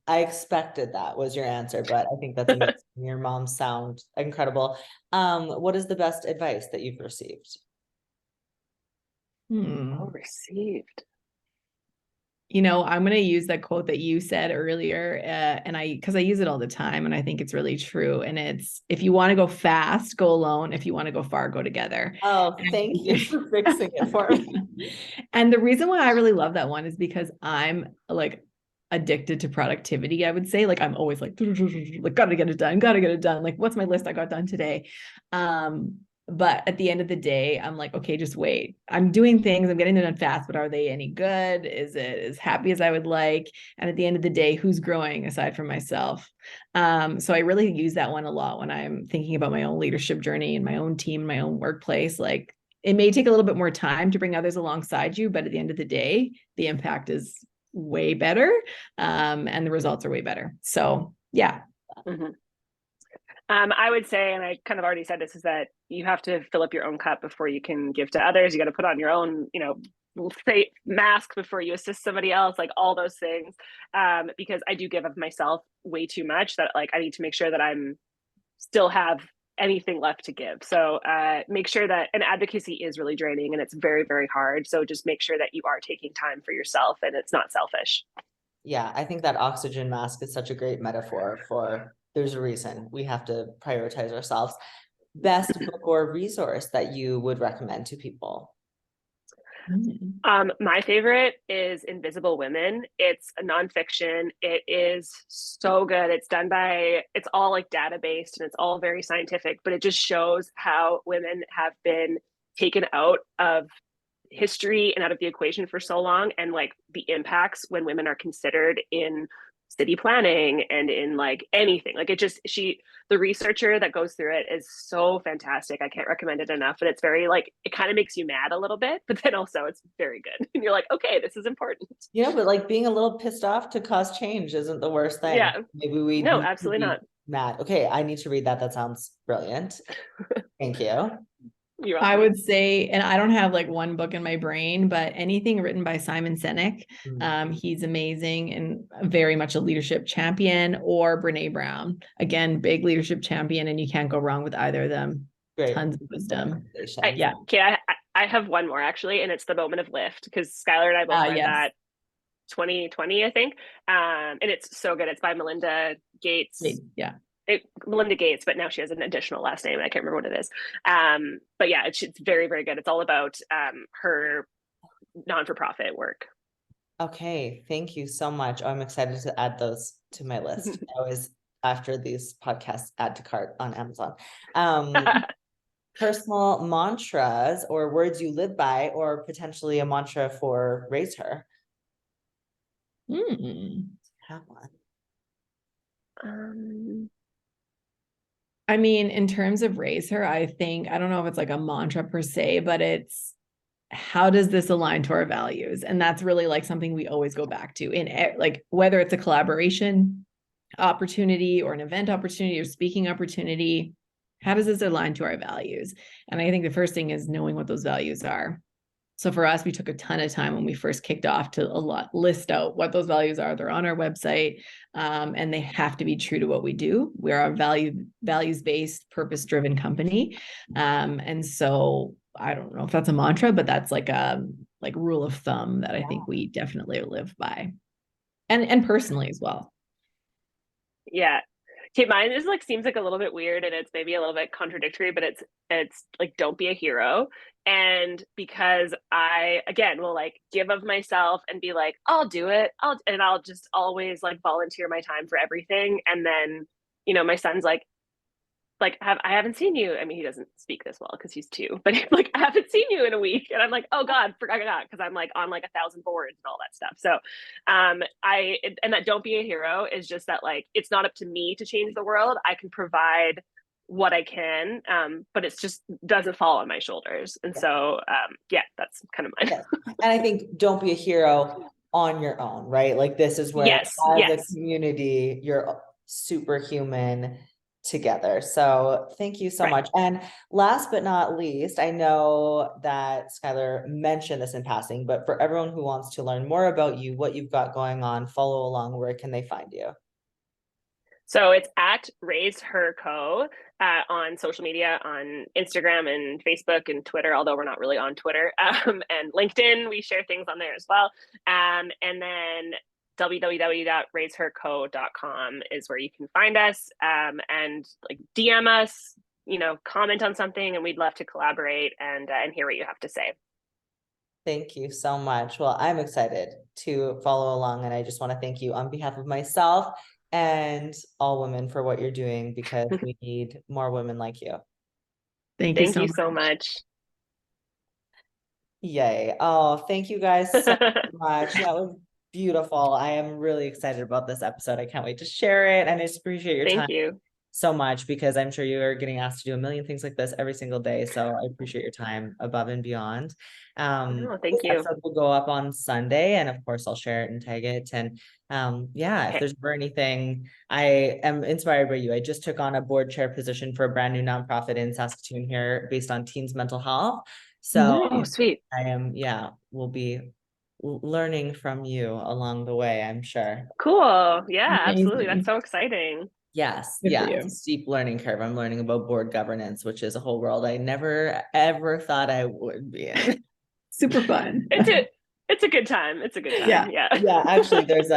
I expected that was your answer, but I think that's amazing. Your moms sound incredible. What is the best advice that you've received? Received. I'm going to use that quote that you said earlier, because I use it all the time, and I think it's really true. And it's, if you want to go fast, go alone. If you want to go far, go together. Oh, thank you for fixing it for me. And the reason why I really love that one is because I'm like addicted to productivity. I would say, like, I'm always like gotta get it done. Like, what's my list I got done today? But at the end of the day, I'm like, okay, just wait. I'm doing things, I'm getting them done fast, but are they any good? Is it as happy as I would like? And at the end of the day, who's growing aside from myself? So I really use that one a lot when I'm thinking about my own leadership journey and my own team, my own workplace. Like, it may take a little bit more time to bring others alongside you, but at the end of the day, the impact is way better, and the results are way better. So yeah. Mm-hmm. I would say, and I kind of already said this, is that you have to fill up your own cup before you can give to others. You got to put on your own, say mask before you assist somebody else, like all those things. Because I do give of myself way too much, that like I need to make sure that I'm still have anything left to give. So make sure that, and advocacy is really draining and it's very, very hard. So just make sure that you are taking time for yourself and it's not selfish. Yeah, I think that oxygen mask is such a great metaphor for, there's a reason we have to prioritize ourselves. Best book or resource that you would recommend to people? My favorite is Invisible Women. It's a nonfiction. It is so good. It's all like data based and it's all very scientific, but it just shows how women have been taken out of history and out of the equation for so long, and like the impacts when women are considered in city planning and in like anything. Like the researcher that goes through it is so fantastic. I can't recommend it enough. And it's very like, it kind of makes you mad a little bit, but then also it's very good. And you're like, okay, this is important. But like being a little pissed off to cause change isn't the worst thing. Yeah. Maybe no, absolutely not. Mad. Okay, I need to read that. That sounds brilliant. Thank you. I would say, and I don't have like one book in my brain, but anything written by Simon Sinek, he's amazing and very much a leadership champion, or Brene Brown, again, big leadership champion, and you can't go wrong with either of them. Great. Tons of wisdom. I have one more actually, and it's The Moment of Lift, because Skylar and I both read that 2020, I think. And it's so good. It's by Melinda Gates. Melinda Gates, but now she has an additional last name and I can't remember what it is. But yeah, it's very, very good. It's all about her non-for-profit work. Okay, thank you so much. I'm excited to add those to my list. I always, after these podcasts, add to cart on Amazon. Personal mantras or words you live by, or potentially a mantra for RaiseHER. Have one. I mean, in terms of RaiseHER, I think, I don't know if it's like a mantra per se, but it's, how does this align to our values? And that's really like something we always go back to in like, whether it's a collaboration opportunity or an event opportunity or speaking opportunity, how does this align to our values? And I think the first thing is knowing what those values are. So for us, we took a ton of time when we first kicked off to list out what those values are. They're on our website, and they have to be true to what we do. We're a values-based, purpose-driven company. And so I don't know if that's a mantra, but that's like a rule of thumb that I think we definitely live by. And personally as well. Yeah. Okay, mine is like seems like a little bit weird and it's maybe a little bit contradictory, but it's like don't be a hero. And because I again will like give of myself and be like, I'll do it. I'll just always like volunteer my time for everything. And then, you know, my son's like I haven't seen you. I mean, he doesn't speak this well because he's 2, but he's like, I haven't seen you in a week. And I'm like, oh God, forgot because I'm like on like 1,000 boards and all that stuff. So and that don't be a hero is just that like it's not up to me to change the world. I can provide what I can, but it's just doesn't fall on my shoulders. And so yeah, that's kind of mine. And I think don't be a hero on your own, right? Like this is where Yes, as yes. a community, you're superhuman together. So thank you so Right. much. And last but not least, I know that Skylar mentioned this in passing, but for everyone who wants to learn more about you, what you've got going on, follow along, where can they find you? So it's at RaiseHER Co on social media, on Instagram and Facebook and Twitter, although we're not really on Twitter, and LinkedIn. We share things on there as well. And then www.raiseherco.com is where you can find us, and like DM us, you know, comment on something, and we'd love to collaborate and hear what you have to say. Thank you so much. Well, I'm excited to follow along, and I just want to thank you on behalf of myself and all women for what you're doing, because we need more women like you. Thank you so much. Yay. Oh, thank you guys so much. That was beautiful. I am really excited about this episode. I can't wait to share it. And I just appreciate your time. Thank you so much, because I'm sure you are getting asked to do a million things like this every single day. So I appreciate your time above and beyond. Thank you. Episode will go up on Sunday, and of course I'll share it and tag it. And yeah, if there's ever anything, I am inspired by you. I just took on a board chair position for a brand new nonprofit in Saskatoon here based on teens mental health. So sweet. I am, we'll be learning from you along the way, I'm sure. Cool. Yeah, absolutely. That's so exciting. Yes. It's a steep learning curve. I'm learning about board governance, which is a whole world I never, ever thought I would be in. Super fun. It's a good time. It's a good time. Yeah. Actually, there's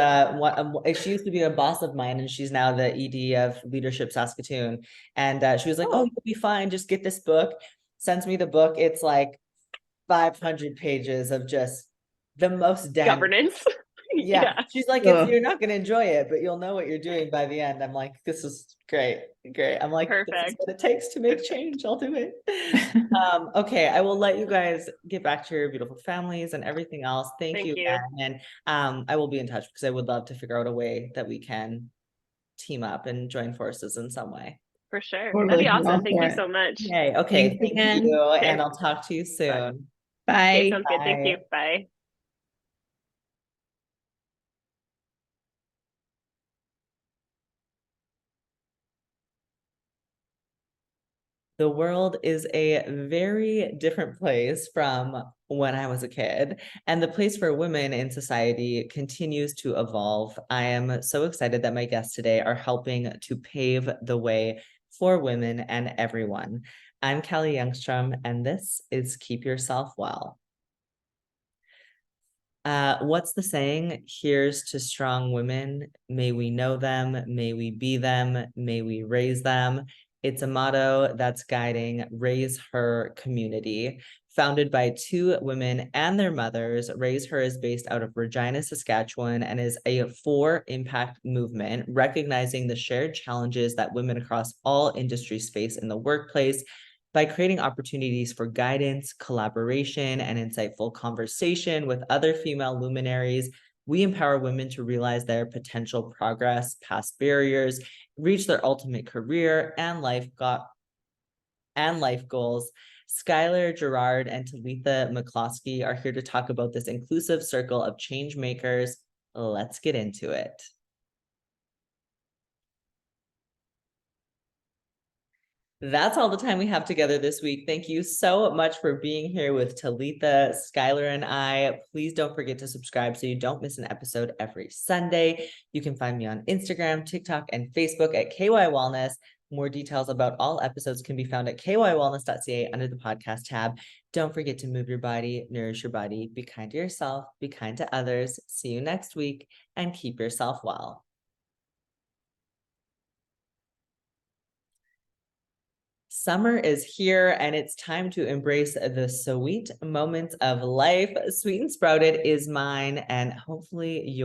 she used to be a boss of mine, and she's now the ED of Leadership Saskatoon. And she was like, oh, you'll be fine. Just get this book. Sends me the book. It's like 500 pages of just the most governance. Yeah. She's like, you're not going to enjoy it, but you'll know what you're doing by the end. I'm like, this is great. I'm like, perfect. This is what it takes to make change. I'll do it. Okay. I will let you guys get back to your beautiful families and everything else. Thank you again. And I will be in touch, because I would love to figure out a way that we can team up and join forces in some way. For sure. That'd be awesome. Thank you so much. Yay. Okay. Thank you. And I'll talk to you soon. Bye. Okay, sounds good. Thank you. Bye. The world is a very different place from when I was a kid, and the place for women in society continues to evolve. I am so excited that my guests today are helping to pave the way for women and everyone. I'm Kalli Youngstrom, and this is Keep Yourself Well. What's the saying? Here's to strong women. May we know them, may we be them, may we raise them. It's a motto that's guiding RaiseHER Community. Founded by 2 women and their mothers, RaiseHER is based out of Regina, Saskatchewan, and is a for-impact movement, recognizing the shared challenges that women across all industries face in the workplace. By creating opportunities for guidance, collaboration, and insightful conversation with other female luminaries, we empower women to realize their potential progress past barriers, reach their ultimate career and life goals. Skylar, Gerard, and Talitha McCloskey are here to talk about this inclusive circle of change makers. Let's get into it. That's all the time we have together this week. Thank you so much for being here with Talitha, Skylar, and I. Please don't forget to subscribe so you don't miss an episode every Sunday. You can find me on Instagram, TikTok, and Facebook at KY Wellness. More details about all episodes can be found at kywellness.ca under the podcast tab. Don't forget to move your body, nourish your body, be kind to yourself, be kind to others. See you next week, and keep yourself well. Summer is here and it's time to embrace the sweet moments of life. Sweet and Sprouted is mine and hopefully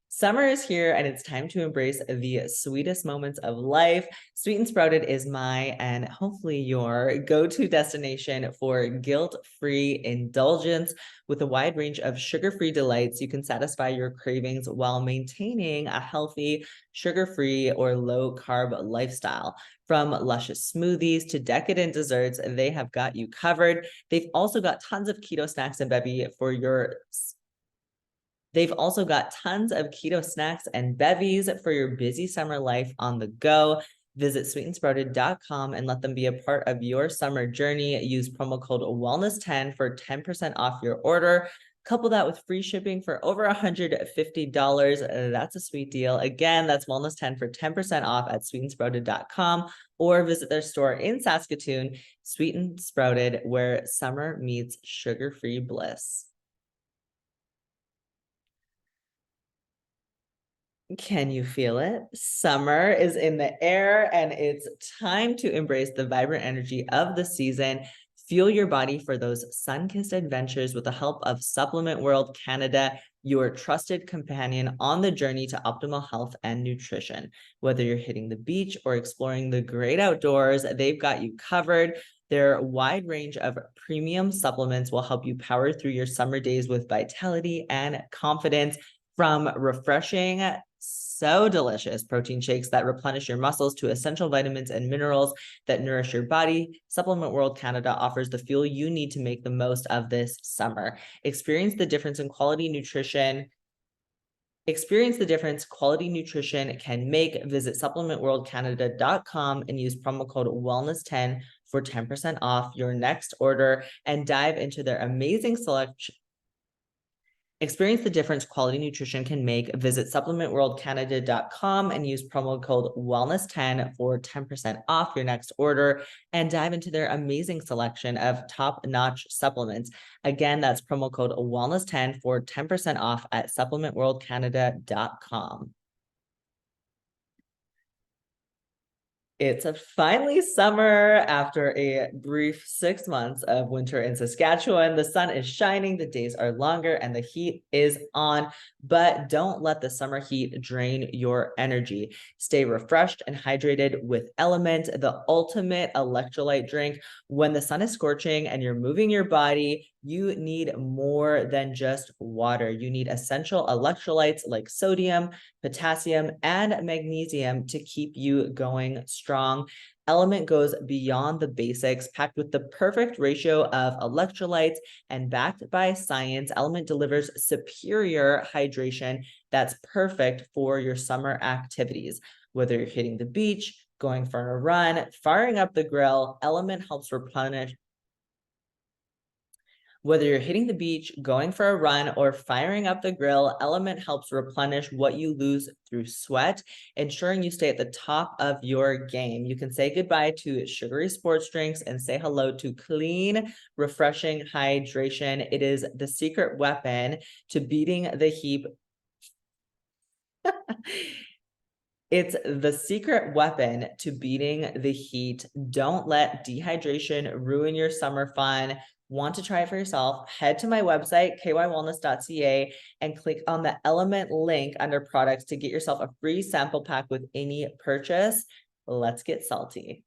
Summer is here and it's time to embrace the sweetest moments of life. Sweet and Sprouted is my and hopefully your go-to destination for guilt-free indulgence. With a wide range of sugar-free delights, you can satisfy your cravings while maintaining a healthy, sugar-free or low-carb lifestyle. From luscious smoothies to decadent desserts, they have got you covered. They've also got tons of keto snacks and bevies for your busy summer life on the go. Visit sweetandsprouted.com and let them be a part of your summer journey. Use promo code wellness10 for 10% off your order. Couple that with free shipping for over $150. That's a sweet deal. Again, that's wellness10 for 10% off at sweetandsprouted.com or visit their store in Saskatoon, Sweet and Sprouted, where summer meets sugar-free bliss. Can you feel it? Summer is in the air and it's time to embrace the vibrant energy of the season. Fuel your body for those sun-kissed adventures with the help of Supplement World Canada, your trusted companion on the journey to optimal health and nutrition. Whether you're hitting the beach or exploring the great outdoors, they've got you covered. Their wide range of premium supplements will help you power through your summer days with vitality and confidence. From refreshing, so delicious protein shakes that replenish your muscles to essential vitamins and minerals that nourish your body, Supplement World Canada offers the fuel you need to make the most of this summer. Experience the difference quality nutrition can make. Visit supplementworldcanada.com and use promo code wellness10 for 10% off your next order and dive into their amazing selection. Experience the difference quality nutrition can make. Visit supplementworldcanada.com and use promo code wellness10 for 10% off your next order and dive into their amazing selection of top-notch supplements. Again, that's promo code wellness10 for 10% off at supplementworldcanada.com. It's finally summer after a brief 6 months of winter in Saskatchewan. The sun is shining, the days are longer, and the heat is on. But don't let the summer heat drain your energy. Stay refreshed and hydrated with Element, the ultimate electrolyte drink. When the sun is scorching and you're moving your body, you need more than just water. You need essential electrolytes like sodium, potassium, and magnesium to keep you going strong. Element goes beyond the basics, packed with the perfect ratio of electrolytes and backed by science. Element delivers superior hydration that's perfect for your summer activities. Whether you're hitting the beach, going for a run, firing up the grill, Element helps replenish. Whether you're hitting the beach, going for a run, or firing up the grill, Element helps replenish what you lose through sweat, ensuring you stay at the top of your game. You can say goodbye to sugary sports drinks and say hello to clean, refreshing hydration. It is the secret weapon to beating the heat. It's the secret weapon to beating the heat. Don't let dehydration ruin your summer fun. Want to try it for yourself? Head to my website, kywellness.ca, and click on the Element link under products to get yourself a free sample pack with any purchase. Let's get salty.